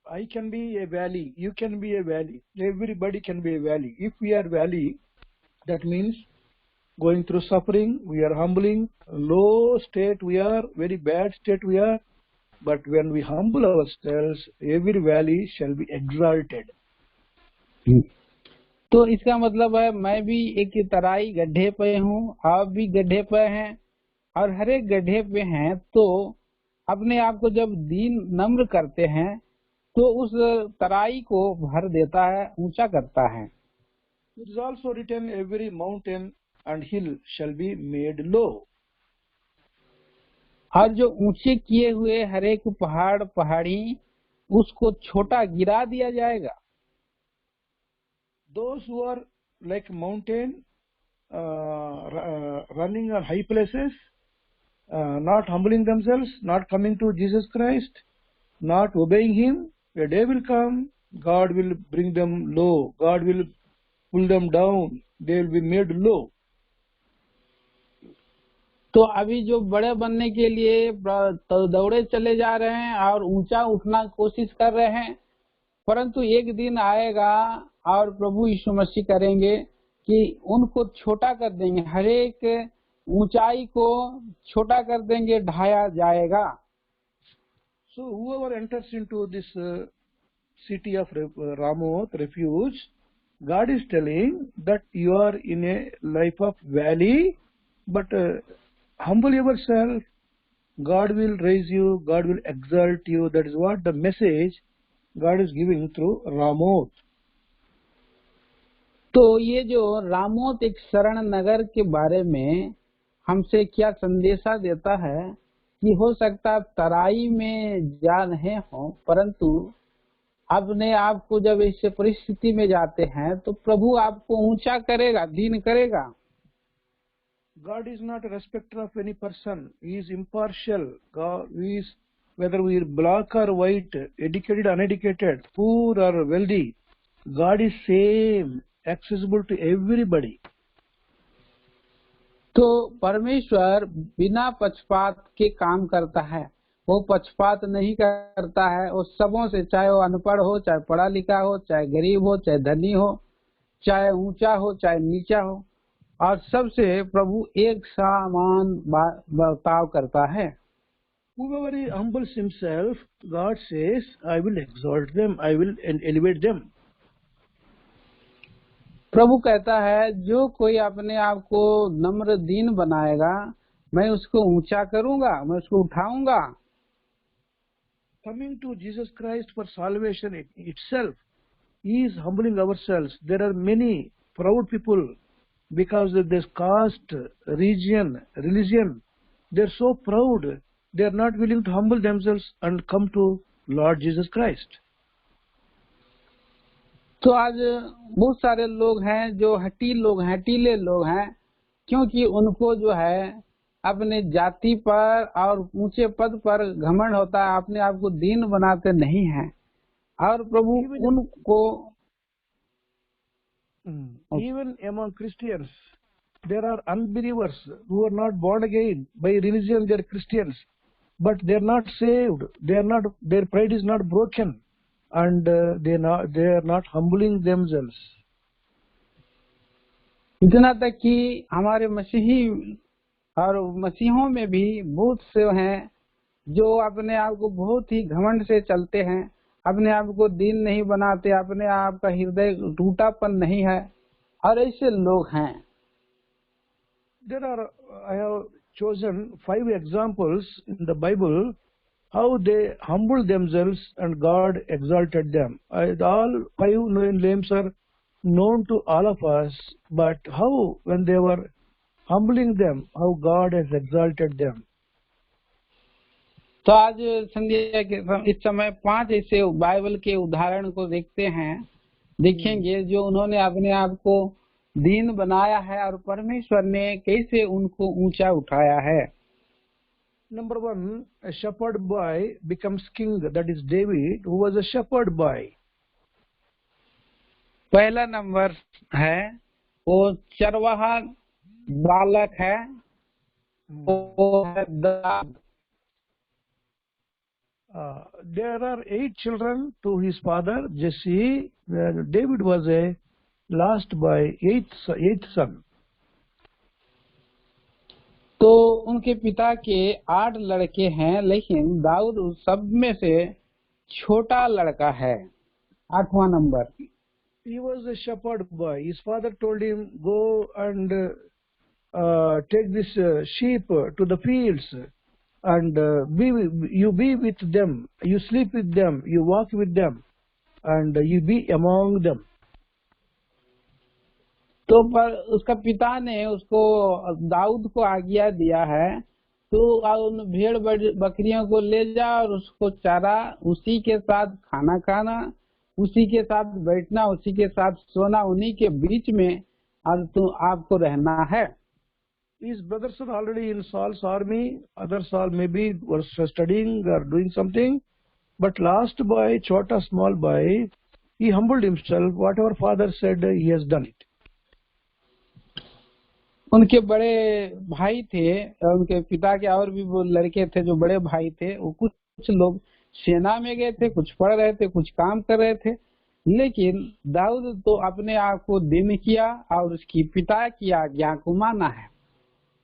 I can be a valley, you can be a valley, everybody can be a valley. If we are valley, that means going through suffering, we are humbling, low state we are, very bad state we are, but when we humble ourselves, every valley shall be exalted. तो इसका मतलब है मैं भी एक तराई गड्ढे पे हूँ, आप भी गड्ढे पे हैं, और हर एक गड्ढे पे हैं। तो अपने आप को जब दीन नम्र करते हैं तो उस तराई को भर देता है, ऊंचा करता है। It is also written, every mountain and hill shall be made low. और जो ऊंचे किए हुए हर एक पहाड़ पहाड़ी उसको छोटा गिरा दिया जाएगा। Those who are like mountain, running on high places, not humbling themselves, not coming to Jesus Christ, not obeying Him, a day will come, God will bring them low, God will pull them down, they will be made low. तो अभी जो बड़े बनने के लिए दौड़े चले जा रहे हैं और ऊंचा उठना कोशिश कर रहे हैं, परंतु एक दिन आएगा और प्रभु यीशु मसीह करेंगे कि उनको छोटा कर देंगे, हर एक ऊंचाई को छोटा कर देंगे, ढाया जाएगा। So whoever enters into this city of Ramoth, refuge, God is telling that you are in a life of valley, but humble yourself, God will raise you, God will exalt you. That is what the message God is giving through Ramoth. तो ये जो रामोत एक शरण नगर के बारे में हमसे क्या संदेशा देता है कि हो सकता है तराई में जा रहे हो, परंतु अपने आप को जब इस परिस्थिति में जाते हैं तो प्रभु आपको ऊंचा करेगा, दीन करेगा। God is not a respecter of any person. He is impartial. God is, whether we are black or white, educated, uneducated, poor or wealthy, God is same, accessible to everybody. तो परमेश्वर बिना पक्षपात के काम करता है। वो पक्षपात नहीं करता है, वो सबों से, चाहे वो अनपढ़ हो, चाहे पढ़ा लिखा हो, चाहे गरीब हो, चाहे धनी हो, चाहे ऊंचा हो, चाहे नीचा हो, और सबसे प्रभु एक समान बर्ताव करता है। Whoever humbles himself, God says, I will exalt them, I will elevate them. प्रभु कहता है जो कोई अपने आप को नम्र दीन बनाएगा, मैं उसको ऊंचा करूंगा, मैं उसको उठाऊंगा। Coming to Jesus Christ for salvation itself is humbling ourselves. There are many proud people because of this caste, region, religion. They are so proud, they are not willing to humble themselves and come to Lord Jesus Christ. तो आज बहुत सारे लोग हैं जो हटीले लोग हैं, क्योंकि उनको जो है अपने जाति पर और ऊंचे पद पर घमंड होता है, अपने आप को दीन बनाते नहीं हैं। और प्रभु उनको even among Christians there are unbelievers who are not born again. By religion they are Christians, but they are not saved, they are not, their pride is not broken, and they are not humbling themselves. इतना तक कि हमारे मसीही और मसीहों में भी बहुत से हैं जो अपने आप को बहुत ही घमंड से चलते हैं, अपने आप को दीन नहीं बनाते, अपने आप का हृदय टूटापन नहीं है, और ऐसे लोग हैं। There are, I have chosen 5 examples in the Bible how they humbled themselves and God exalted them. All 5 names are known to all of us, but how, when they were humbling them, how God has exalted them. तो आज संध्या के इस समय 5 ऐसे Bible के उदाहरण को देखते हैं, देखेंगे जो उन्होंने अपने आप को दीन बनाया है और परमेश्वर ने कैसे उनको ऊंचा उठाया है। Number 1, a shepherd boy becomes king. That is David, who was a shepherd boy. पहला नंबर है वो चरवाहा बालक है, वो है Dawood. There are 8 children to his father Jesse. David was a last by 8th son. तो उनके पिता के 8 लड़के हैं, लेकिन दाऊद उस सब में से छोटा लड़का है, 8वां number. He was a shepherd boy. His father told him, go and take this sheep to the fields and be with them, you sleep with them, you walk with them, and you be among them. तो पर उसका पिता ने उसको दाऊद को आज्ञा दिया है, तो उन भेड़ बकरियों को ले जा और उसको चारा, उसी के साथ खाना खाना, उसी के साथ बैठना, उसी के साथ सोना, उन्हीं के बीच में आपको रहना है। His brothers are already in Saul's army. Other Saul maybe was studying or doing something. But last boy, Chota, small boy, he humbled himself. Whatever father said, he has done it. उनके बड़े भाई थे, उनके पिता के और भी वो लड़के थे जो बड़े भाई थे, वो कुछ लोग सेना में गए थे, कुछ पढ़ रहे थे, कुछ काम कर रहे थे, लेकिन दाऊद तो अपने आप को दीन किया और उसकी पिता की आज्ञा को माना है।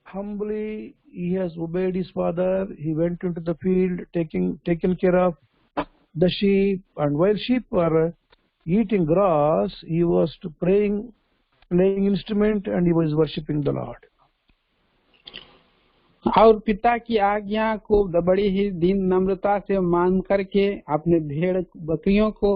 Humbly, he has obeyed his father. He went into the field, taken care of the sheep, and while sheep were eating grass, he was playing instrument, and he was worshipping the Lord. और पिता की आज्ञा को बड़ी ही दीन नम्रता से मान करके अपने भेड़ बकरियों को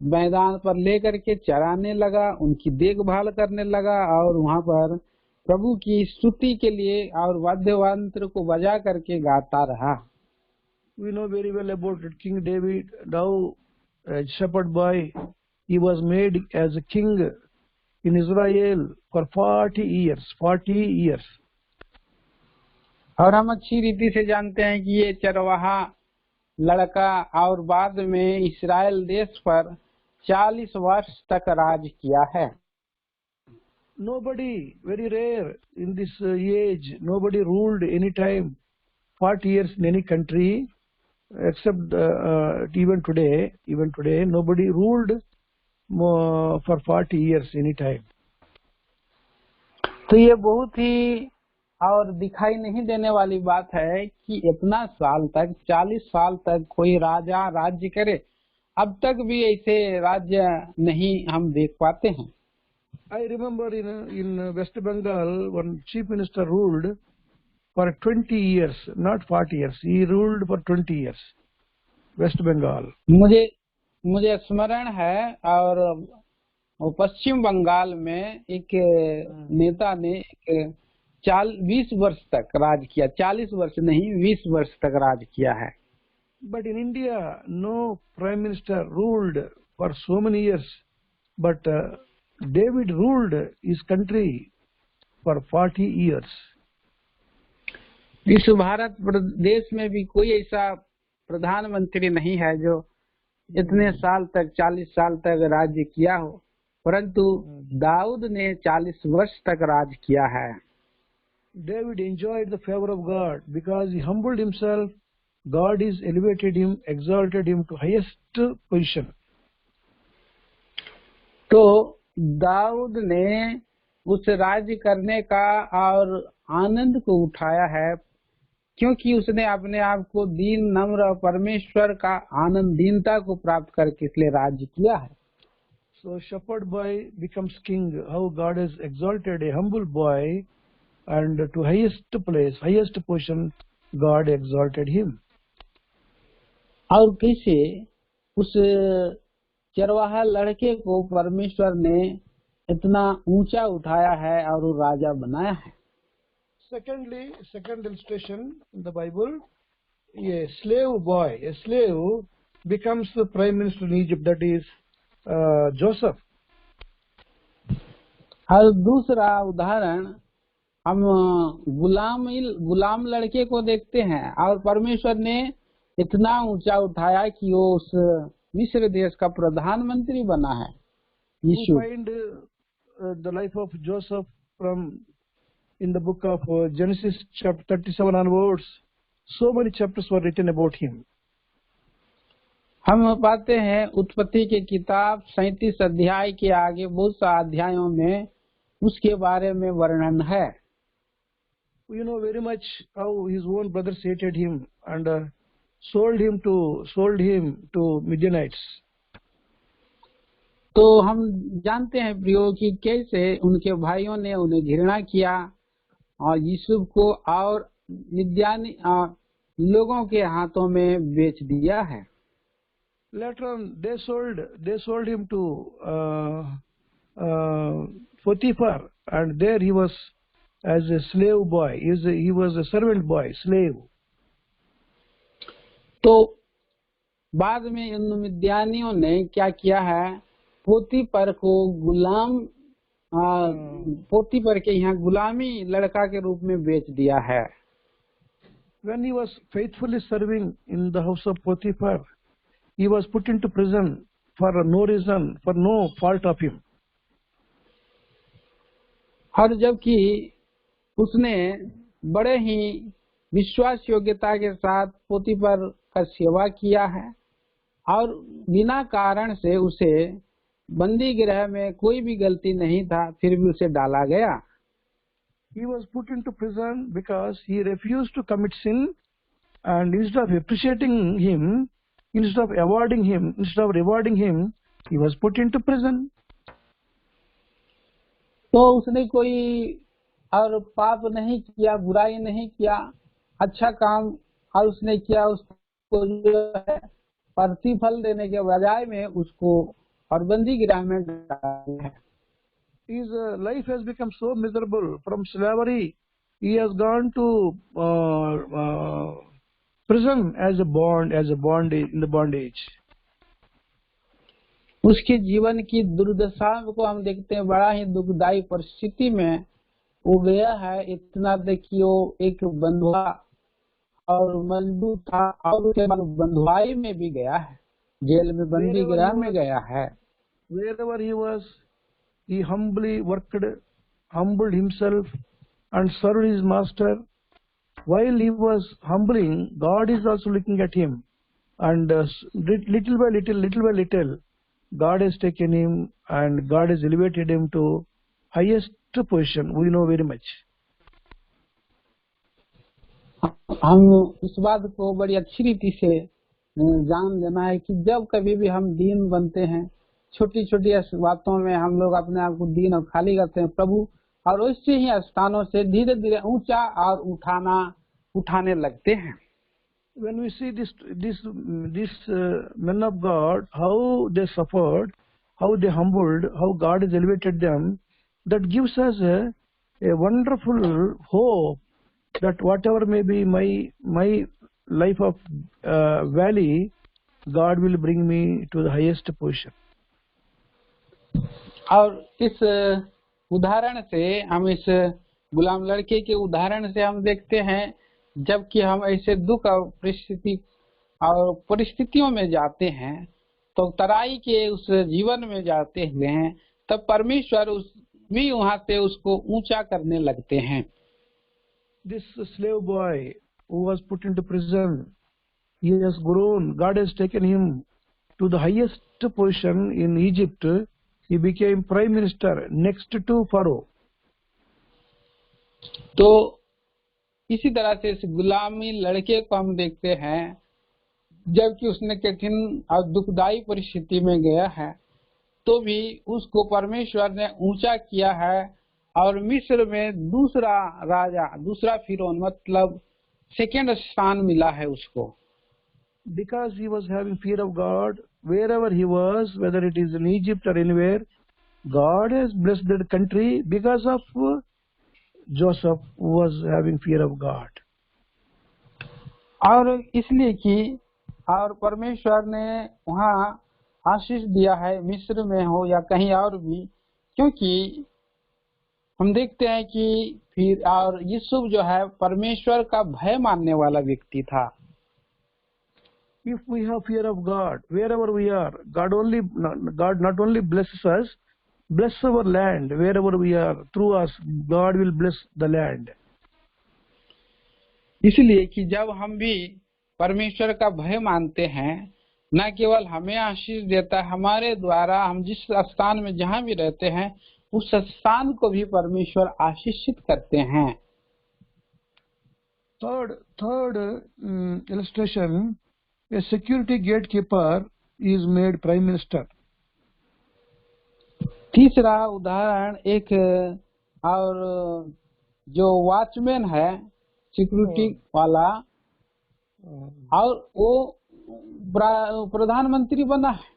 मैदान पर लेकर के चराने लगा, उनकी देखभाल करने लगा और वहाँ पर प्रभु की स्तुति के लिए और वाद्य यंत्र को बजा करके गाता रहा। We know very well about King David. Now, a shepherd boy, he was made as a king in Israel for 40 years. 40 years. और हम अच्छी रीति से जानते हैं कि ये चरवाहा लड़का और बाद में इस्राएल देश पर 40 वर्ष तक राज किया है। Nobody, very rare in this age, nobody ruled any time 40 years in any country except even today, nobody ruled for 40 years any time. तो ये बहुत ही और दिखाई नहीं देने वाली बात है कि इतना साल तक, 40 साल तक कोई राजा राज्य करे। अब तक भी ऐसे राज्य नहीं हम देख पाते हैं। I remember in West Bengal, one chief minister ruled for 20 years, not 40 years. He ruled for 20 years. West Bengal. मुझे स्मरण है, और पश्चिम बंगाल में एक नेता ने 20 वर्ष तक राज किया। 40 वर्ष नहीं, 20 वर्ष तक राज किया है। But in India, no prime minister ruled for so many years. But David ruled his country for 40 years. इस भारत देश में भी कोई ऐसा प्रधानमंत्री नहीं है जो इतने साल तक, 40 साल तक राज्य किया हो, परंतु दाऊद ने 40 वर्ष तक राज किया है। David enjoyed the favor of God because he humbled himself. God is elevated him, exalted him to highest position. तो दाऊद ने उस राज्य करने का और आनंद को उठाया है, क्योंकि उसने अपने आप को दीन नम्र परमेश्वर का आनंद, दीनता को प्राप्त करके इसलिए राज्य किया है। So shepherd boy becomes king. How God has exalted a humble boy and to highest place, highest position, God exalted him. और कैसे उस चरवाहा लड़के को परमेश्वर ने इतना ऊंचा उठाया है और वो राजा बनाया है। Secondly, second illustration in the Bible, a slave boy, a slave becomes the prime minister in Egypt, that is Joseph. और दूसरा उदाहरण हम गुलाम लड़के को देखते हैं और परमेश्वर ने इतना ऊंचा उठाया कि वो उस मिस्र देश का प्रधानमंत्री बना है। यीशु। We find the life of Joseph from in the book of Genesis chapter 37 onwards. So many chapters were written about him. हम पाते हैं उत्पत्ति की किताब 37 अध्याय के आगे बहुत सा अध्यायों में उसके बारे में वर्णन है। You know very much how his own brothers hated him and sold him to Midianites. तो हम जानते हैं प्रियो कि कैसे उनके भाइयों ने उन्हें घृणा किया और यूसुफ को और मिद्यानी लोगों के हाथों में बेच दिया है। Later on, they sold him to Potiphar, and there he was as a slave boy. He was a servant boy, slave. तो बाद में इन मिद्यानियों ने क्या किया है, पोतीपर को पोतीपर के यहाँ गुलामी लड़का के रूप में बेच दिया है। When he was faithfully serving in the house of Potiphar, he was put into prison for no reason, for no fault of him. और जबकि उसने बड़े ही विश्वास योग्यता के साथ पोतीपर का सेवा किया है और बिना कारण से उसे बंदी गृह में कोई भी गलती नहीं था, फिर भी उसे डाला गया। He was put into prison because he refused to commit sin, and instead of appreciating him, instead of awarding him, instead of rewarding him, he was put into prison. तो उसने कोई और पाप नहीं किया, बुराई नहीं किया, अच्छा काम और उसने किया, उसको जो है प्रतिफल देने के बजाय में उसको और बंदी गृह में डाला है। His life has become so miserable from slavery. He has gone to prison as a bondage in the bondage. उसके जीवन की दुर्दशा को हम देखते हैं, बड़ा ही दुखदायी परिस्थिति में वो गया है। इतना देखियो एक बंधुआ और मजदूर था और उसके बाद बंधुआई में भी गया है, जेल में बंदी गृह में गया है। Wherever he was, he humbly worked, humbled himself and served his master. While he was humbling, God is also looking at him, and little by little, God has taken him and God has elevated him to highest position. We know very much. हम इस बात को बड़ी अच्छी रीति से जान लेना है कि जब कभी भी हम दीन बनते हैं, छोटी छोटी बातों में हम लोग अपने आप को दीन और खाली करते हैं प्रभु, और वैसे ही स्थानों से धीरे धीरे ऊंचा और उठाने लगते हैं। When we see this men of God, how they suffered, how they humbled, how God has elevated them, that gives us a wonderful hope that whatever may be my life of valley, God will bring me to the highest position. और इस उदाहरण से हम, इस गुलाम लड़के के उदाहरण से हम देखते हैं, जबकि हम ऐसे दुख और परिस्थितियों में जाते हैं, तो तराई के उस जीवन में जाते हुए हैं, तब परमेश्वर भी वहां से उसको ऊंचा करने लगते हैं। This slave boy who was put into prison, he has grown. God has taken him to the highest position in Egypt. He became prime minister next to Pharaoh. तो इसी तरह से इस गुलामी लड़के को हम देखते हैं, जबकि उसने कठिन और दुखदायी परिस्थिति में गया है, तो भी उसको परमेश्वर ने ऊंचा किया है और मिस्र में दूसरा राजा, दूसरा फिरौन, मतलब सेकेंड स्थान मिला है उसको। Because he was having fear of God, wherever he was, whether it is in Egypt or anywhere, God has blessed that country because of Joseph who was having fear of God. और इसलिए कि और परमेश्वर ने वहाँ आशीष दिया है, मिस्र में हो या कहीं और भी, क्योंकि हम देखते हैं कि फिर और यूसुफ जो है परमेश्वर का भय मानने वाला व्यक्ति था। If we have fear of God, wherever we are, God not only blesses us, bless our land wherever we are. Through us, God will bless the land. इसलिए कि जब हम भी परमेश्वर का भय मानते हैं, न केवल हमें आशीष देता है, हमारे द्वारा हम जिस स्थान में जहाँ भी रहते हैं उस स्थान को भी परमेश्वर आशीषित करते हैं। Third illustration, a security gatekeeper is made prime minister. तीसरा उदाहरण, एक और जो वॉचमैन है, सिक्योरिटी वाला, और वो प्रधानमंत्री बना है।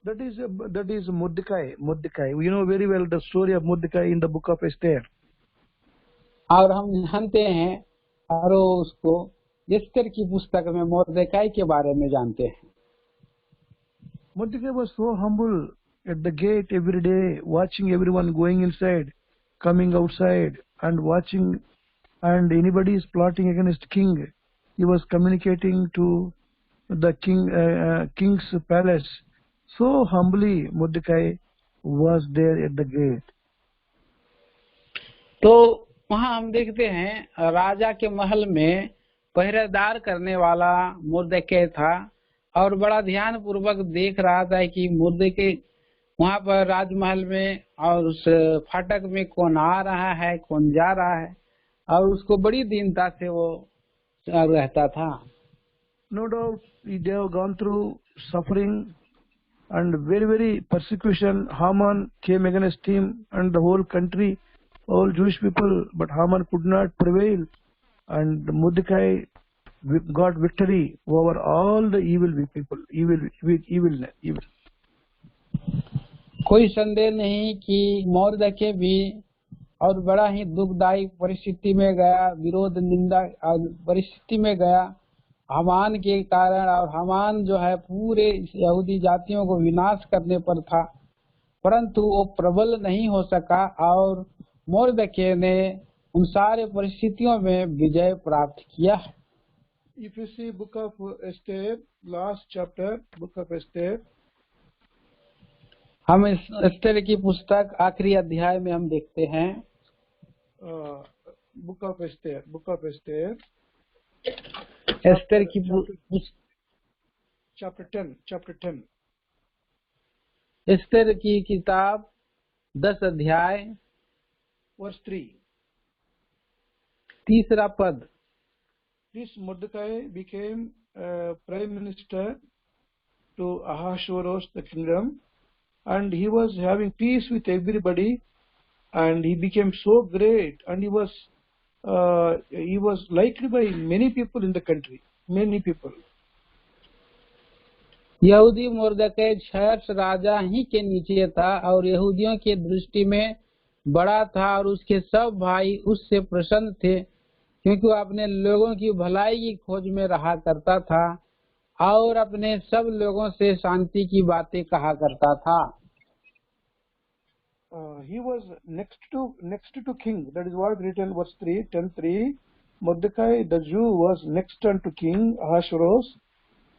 That is Mordecai. We know very well the story of Mordecai in the book of Esther. और हम जानते हैं और उसको एस्तर की पुस्तक में मोर्देकाई के बारे में जानते हैं। Mordecai was so humble at the gate every day, watching everyone going inside, coming outside, and watching, and anybody is plotting against king, he was communicating to the king's palace. So humbly Mordecai was there at the gate. तो वहाँ हम देखते हैं राजा के महल में पहरेदार करने वाला मुर्दके था और बड़ा ध्यान पूर्वक देख रहा था कि मुर्दके वहाँ पर राजमहल में और उस फाटक में कौन आ रहा है, कौन जा रहा है, और उसको बड़ी दीनता से वो रहता था। No doubt they have gone through suffering and very persecution. Haman came against him and the whole country, all Jewish people, but Haman could not prevail, and Mordecai got victory over all the evil people, evil. कोई संदेह नहीं कि Mordecai भी और बड़ा ही दुखदायी परिस्थिति में गया, विरोध निंदा परिस्थिति में गया हामान के कारण, और हामान जो है पूरे यहूदी जातियों को विनाश करने पर था, परंतु वो प्रबल नहीं हो सका और मोर्दके ने उन सारे परिस्थितियों में विजय प्राप्त किया। If you see book of Esther, last chapter, book of Esther, हम इस एस्तर की पुस्तक आखिरी अध्याय में हम देखते हैं, book of Esther, एस्तर की chapter 10, एस्तर की किताब 10 अध्याय verse 3. तीसरा पद। This Mordecai became prime minister to Ahasuerus the kingdom, and he was having peace with everybody, and he became so great, and he was liked by many people in the country, many people. यहूदी Mordecai शहर राजा ही के नीचे था और यहूदियों की दृष्टि में बड़ा था, और उसके सब भाई उससे प्रसन्न थे क्योंकि वो अपने लोगों की भलाई की खोज में रहा करता था और अपने सब लोगों से शांति की बातें कहा करता था। He was next to king. That is what written verse 3, 10:3. Mordecai the Jew was next unto king Ahasuerus,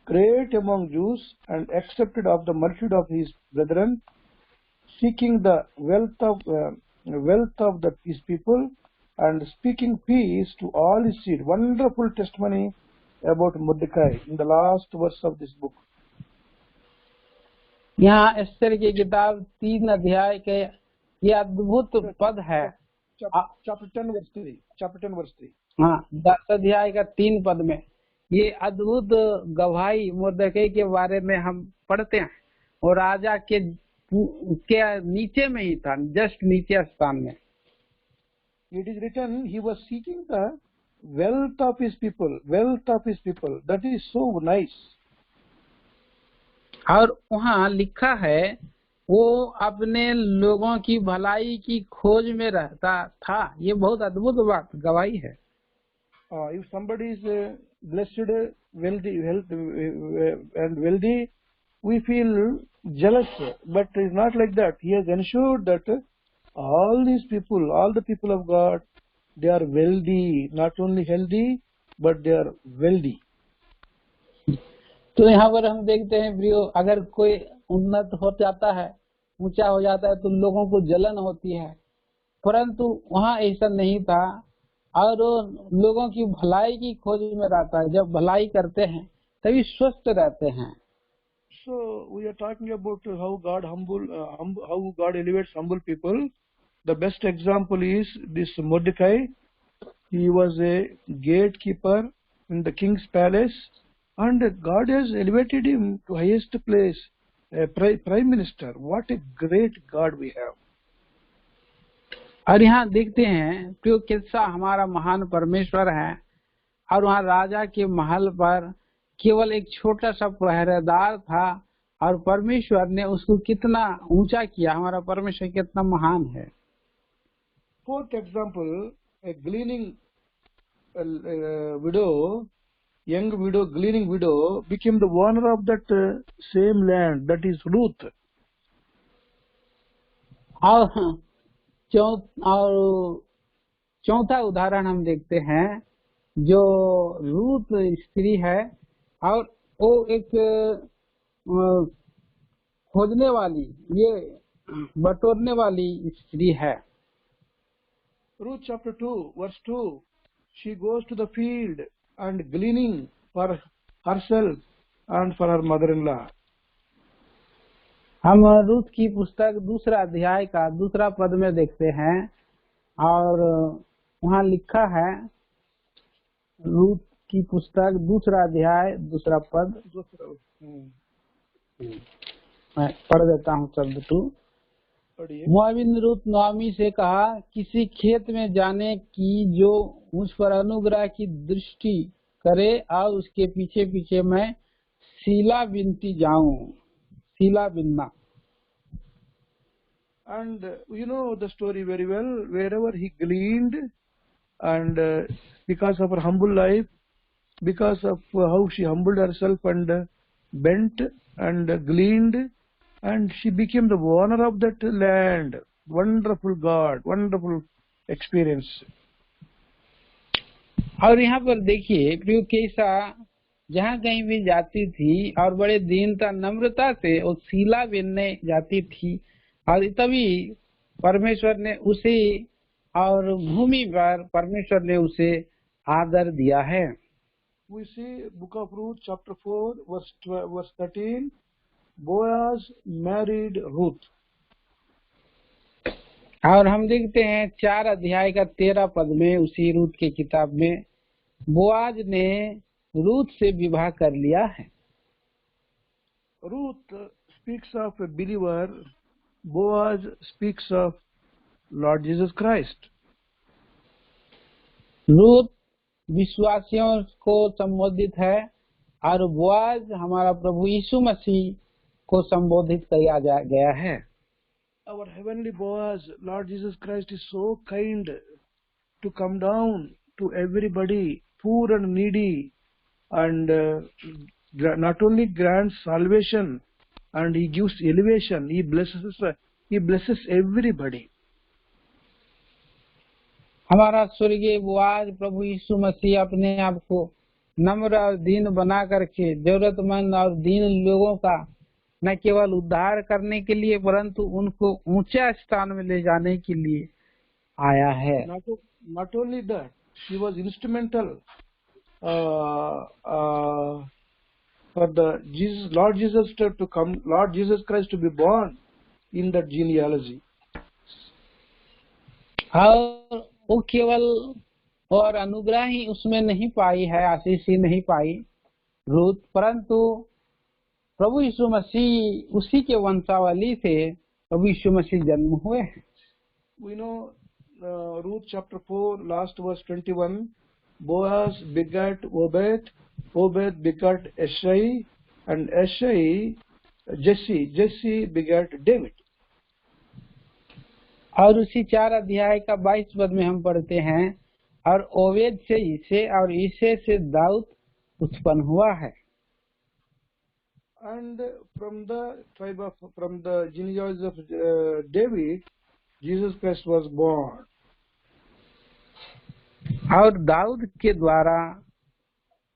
great among Jews and accepted of the multitude of his brethren, seeking the wealth of his people and speaking peace to all his seed. Wonderful testimony about Mordecai in the last verse of this book. यहाँ एस्तर की किताब 3 अध्याय के ये अद्भुत पद है। Chapter 10 verse 3. हाँ, 10 अध्याय का 3 पद में ये अद्भुत गवाही मुर्दके के बारे में हम पढ़ते हैं, और राजा के के नीचे में ही था, जस्ट नीचे स्थान में। It is written he was seeking the wealth of his people, wealth of his people. That is so nice. और वहाँ लिखा है वो अपने लोगों की भलाई की खोज में रहता था। ये बहुत अद्भुत बात गवाही है। If somebody is blessed, wealthy, and wealthy, we feel jealous, but it's not like that. He has ensured that all these people, all the people of God, they are wealthy, not only healthy, but they are wealthy. तो यहाँ पर हम देखते हैं प्रियो, अगर कोई उन्नत हो जाता है, ऊंचा हो जाता है, तो लोगों को जलन होती है, परंतु वहाँ ऐसा नहीं था और लोगों की भलाई की खोज में रहता है। जब भलाई करते हैं तभी स्वस्थ रहते हैं। So we are talking about how God how God elevates humble people. The best example is this Mordecai. He was a gatekeeper in the king's palace, and God has elevated him to highest place, a prime minister. What a great God we have. और यहाँ देखते हैं कि कैसा हमारा महान परमेश्वर है, और वहाँ राजा के महल पर केवल एक छोटा सा पहरेदार था और परमेश्वर ने उसको कितना ऊंचा किया। हमारा परमेश्वर कितना महान है। Fourth example, a gleaning widow, young widow, gleaning widow, became the owner of that same land, that is Ruth. और चौथा उदाहरण हम देखते हैं, जो रूत स्त्री है और वो एक खोजने वाली, ये बटोरने वाली स्त्री है। Ruth chapter 2 verse 2, she goes to the field and gleaning for herself and for her mother-in-law. हम रूथ की पुस्तक दूसरा अध्याय का दूसरा पद में देखते हैं, और वहाँ लिखा है, रूथ की पुस्तक दूसरा अध्याय दूसरा पद, मैं पढ़ देता हूँ शब्द 2। मोआबिन रूत नोआमी से कहा, किसी खेत में जाने की जो मुझ पर अनुग्रह की दृष्टि करे और उसके पीछे पीछे मैं सीला बिनती जाऊं। सीला बिनना। And you know the story very well. Wherever he gleaned, and because of her humble life, because of how she humbled herself and bent and gleaned, and she became the owner of that land. Wonderful God, wonderful experience. और यहाँ पर देखिए प्रियो, कैसा जहाँ कहीं भी जाती थी और बड़े दीनता नम्रता से वो सीला बिनने जाती थी, और तभी परमेश्वर ने उसे और भूमि पर परमेश्वर ने उसे आदर दिया है। We see Book of Ruth chapter 4 verse 13. Boaz married Ruth. और हम देखते हैं 4 अध्याय का 13 पद में उसी रूत की किताब में बोआज ने रूत से विवाह कर लिया है। Ruth speaks of a believer. Boaz speaks of Lord Jesus Christ. Ruth विश्वासियों को संबोधित है और बोआज हमारा प्रभु यीशु मसीह को संबोधित किया गया है। Our heavenly Boaz, Lord Jesus Christ, is so kind to come down to everybody, poor and needy, and not only grants salvation, and he gives elevation. He blesses everybody. हमारा स्वर्गीय बोआज प्रभु यीशु मसीह अपने आप को नम्र और दीन बना करके जरूरतमंद और दीन लोगों का न केवल उद्धार करने के लिए परंतु उनको ऊंचे स्थान में ले जाने के लिए आया है। Not only that, she was instrumental for the Lord Jesus Christ to be born in that genealogy. और वो केवल और अनुग्रह ही उसमें नहीं पाई है, आशीष ही नहीं पाई रूत, परंतु प्रभु यीशु मसीह उसी के वंशावली से प्रभु यीशु मसीह जन्म हुए हैं। We know Ruth chapter 4, last verse 21, Boaz begat Obed, Obed begat Ishai, and Ishai Jesse, Jesse begat David. और उसी 4 अध्याय का 22 पद में हम पढ़ते हैं, और ओबेद से ईसे और ईसे से दाऊद उत्पन्न हुआ है। And from the genealogy of David, Jesus Christ was born. और दाऊद के द्वारा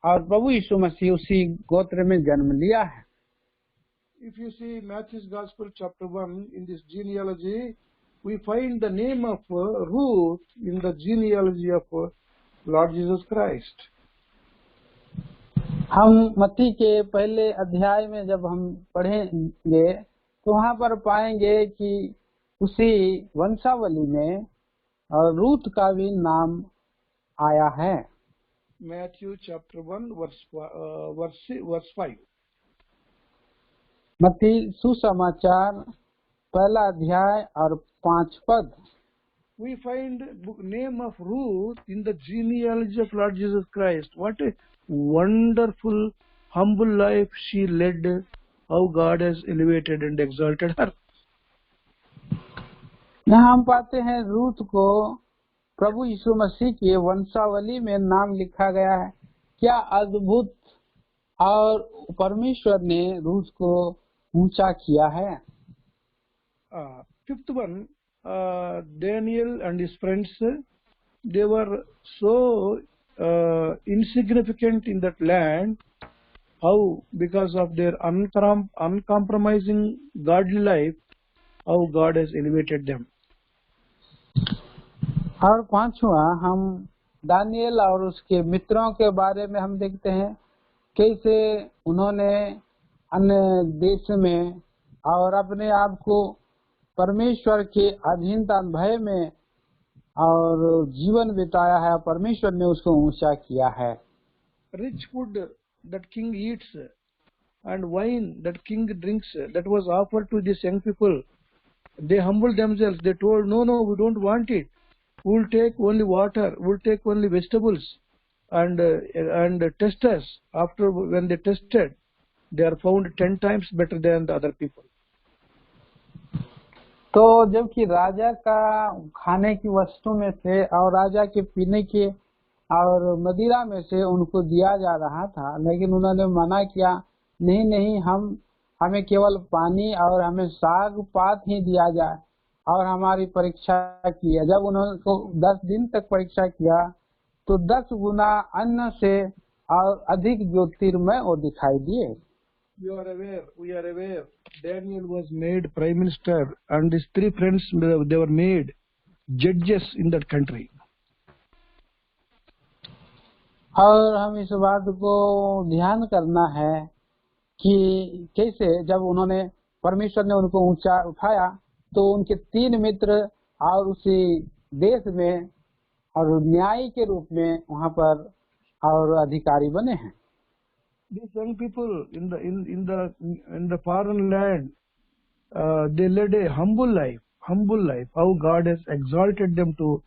और प्रभु यीशु मसीह उसी गोत्र में जन्म लिया है। If you see Matthew's Gospel chapter 1, in this genealogy, we find the name of Ruth in the genealogy of Lord Jesus Christ. हम मत्ती के पहले अध्याय में जब हम पढ़ेंगे तो वहाँ पर पाएंगे कि उसी वंशावली में रूत का भी नाम आया है। Matthew chapter 1 verse 5. मत्ती सुसमाचार पहला अध्याय और 5 पद। We find name of Ruth in the genealogy of Lord Jesus Christ. What a wonderful, humble life she led, how God has elevated and exalted her. यहाँ हम पाते हैं रूत को प्रभु यीशु मसीह के वंशावली में नाम लिखा गया है। क्या अद्भुत, और परमेश्वर ने रूत को ऊंचा किया है। Fifth one, Daniel and his friends, they were so insignificant in that land. How? Because of their uncompromising godly life, how God has elevated them. और 5वां, हम दानियल और उसके मित्रों के बारे में हम देखते हैं कैसे उन्होंने अन्य देश में और अपने आप को परमेश्वर के अधीनता भय में और जीवन बिताया है। परमेश्वर ने उसको ऊंचा किया है। Rich food that king eats and wine that king drinks, that was offered to these young people. They humbled themselves. They told, no, we don't want it. We'll take only water. We'll take only vegetables. And test us. After, when they tested, they are found 10 times better than the other people. तो जबकि राजा का खाने की वस्तु में से और राजा के पीने के और मदिरा में से उनको दिया जा रहा था, लेकिन उन्होंने मना किया, नहीं, हमें केवल पानी और हमें साग पात ही दिया जाए। और हमारी परीक्षा की है। जब उन्होंने 10 दिन तक परीक्षा किया तो 10 गुना अन्न से और अधिक ज्योतिर्मय वो दिखाई दिए। We are aware. Daniel was made prime minister, and his 3 friends, they were made judges in that country. और हम इस बात को ध्यान करना है कि कैसे जब उन्होंने परमेश्वर ने उनको ऊंचा उठाया तो उनके 3 मित्र और उसी देश में और न्यायी के रूप में वहाँ पर और अधिकारी बने हैं। These young people in the foreign land, they led a humble life. How God has exalted them to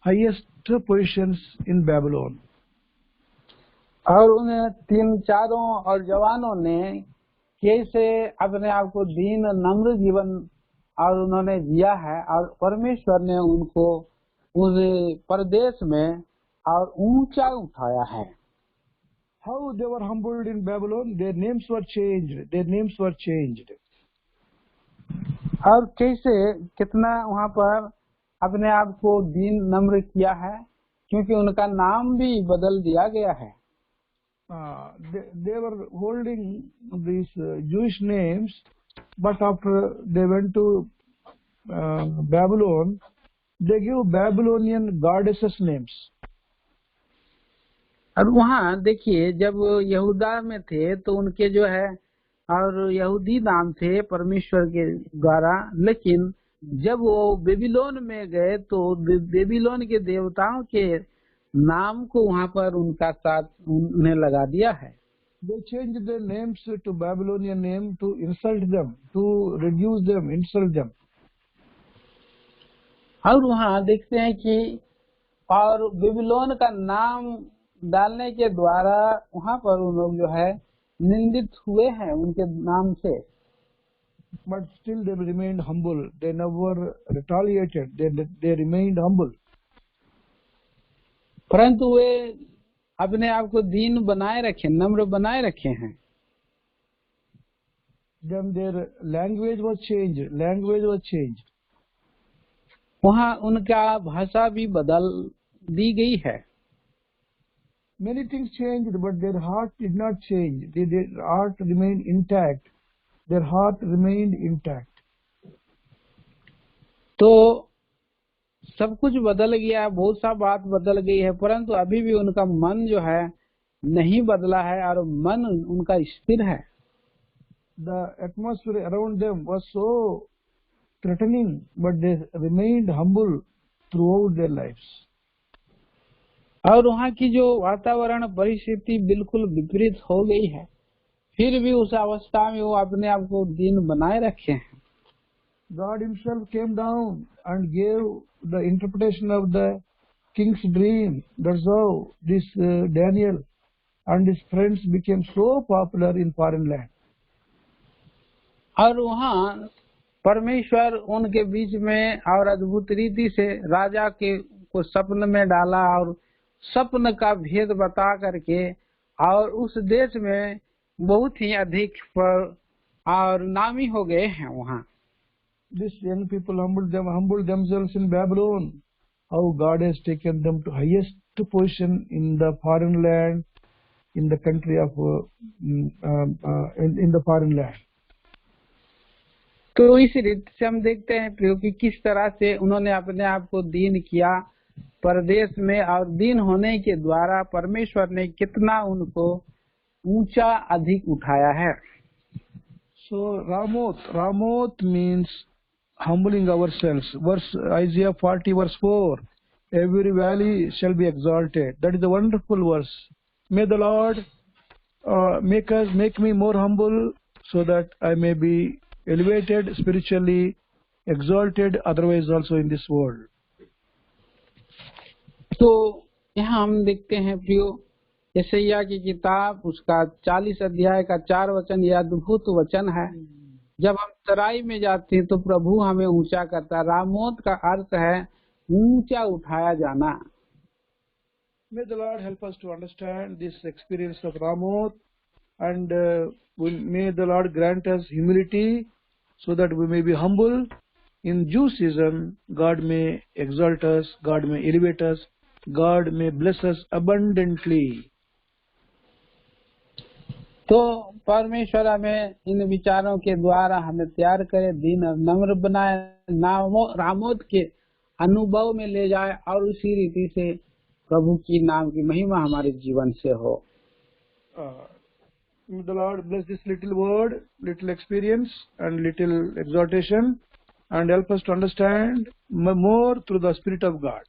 highest positions in Babylon. और उन 3-4 और जवानों ने कैसे अपने आप को दीन नम्र जीवन और उन्होंने जिया है, और परमेश्वर ने उनको उस प्रदेश में और ऊंचा उठाया है। How they were humbled in Babylon, their names were changed. और कैसे कितना वहाँ पर अपने आप को दीन नम्र किया है, क्योंकि उनका नाम भी बदल दिया गया है। They were holding these Jewish names, but after they went to Babylon, they gave Babylonian goddesses names. और वहाँ देखिए जब यहूदा में थे तो उनके जो है और यहूदी नाम थे परमेश्वर के द्वारा, लेकिन जब वो बेबीलोन में गए तो बेबीलोन के देवताओं के नाम को वहाँ पर उनका साथ उन्हें लगा दिया है। They changed their names to Babylonian name to insult them, to reduce them, insult them. और वहाँ देखते हैं कि और बेबीलोन का नाम डालने के द्वारा वहाँ पर उन लोग जो है निंदित हुए हैं उनके नाम से। But still they remained humble. They never retaliated. They remained humble. परंतु वे अपने आप को दीन बनाए रखे, नम्र बनाए रखे हैं। Then their language was changed. Language was changed. वहाँ उनका भाषा भी बदल दी गई है। Many things changed, but their heart did not change. Their heart remained intact. Their heart remained intact. तो सब कुछ बदल गया, बहुत सा बात बदल गई है, परंतु अभी भी उनका मन जो है नहीं बदला है और मन उनका स्थिर है। The atmosphere around them was so threatening, but they remained humble throughout their lives. और वहाँ की जो वातावरण परिस्थिति बिल्कुल विपरीत हो गई है, फिर भी उस अवस्था में वो अपने आप को दीन बनाए रखे हैं। God himself came down and gave the interpretation of the king's dream. That's how this Daniel and his friends became so popular in foreign land. और वहाँ परमेश्वर उनके बीच में और अद्भुत रीति से राजा के को सपन में डाला और सपन का भेद बता करके और उस देश में बहुत ही अधिक पर और नामी हो गए हैं। वहाँ These young people humbled themselves in Babylon. How God has taken them to highest position in the foreign land, in the country of in the foreign land. तो इस रीति से हम देखते हैं कि किस तरह से उन्होंने अपने आप को दीन किया परदेश में, और दीन होने के द्वारा परमेश्वर ने कितना उनको ऊंचा अधिक उठाया है। So Ramoth means humbling ourselves. Verse Isaiah 40 verse 4. Every valley shall be exalted. That is a wonderful verse. May the Lord make me more humble so that I may be elevated spiritually, exalted otherwise also in this world. तो यहाँ हम देखते हैं प्रियो, यशायाह की किताब उसका 40 अध्याय का 4 वचन, यह अद्भुत वचन है। जब हम तराई में जाते हैं तो प्रभु हमें ऊंचा करता है। रामोत का अर्थ है ऊंचा उठाया जाना। May the Lord help us to understand this experience of Ramoth, and may the Lord grant us humility so that we may be humble. In due season, God may exalt us, God may elevate us, God may bless us abundantly. तो परमेश्वर हमें इन विचारों के द्वारा हमें तैयार करे, दीन और नम्र बनाए, रामोत के अनुभव में ले जाए और उसी रीति से प्रभु की नाम की महिमा हमारे जीवन से हो। May the Lord bless this little word, little experience and little exhortation, and help us to understand more through the Spirit of God.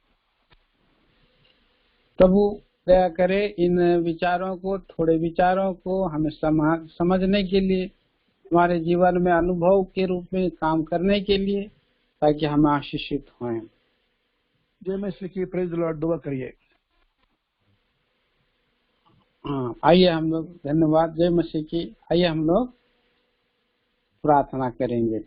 प्रभु दया करे इन विचारों को, थोड़े विचारों को हमें समझने के लिए, हमारे जीवन में अनुभव के रूप में काम करने के लिए, ताकि हम आशीषित हों। जय मसीह की, प्रेज द लॉर्ड, दुआ करिए। हाँ, आइए हम लोग, धन्यवाद, जय मसीह की। आइए हम लोग प्रार्थना करेंगे।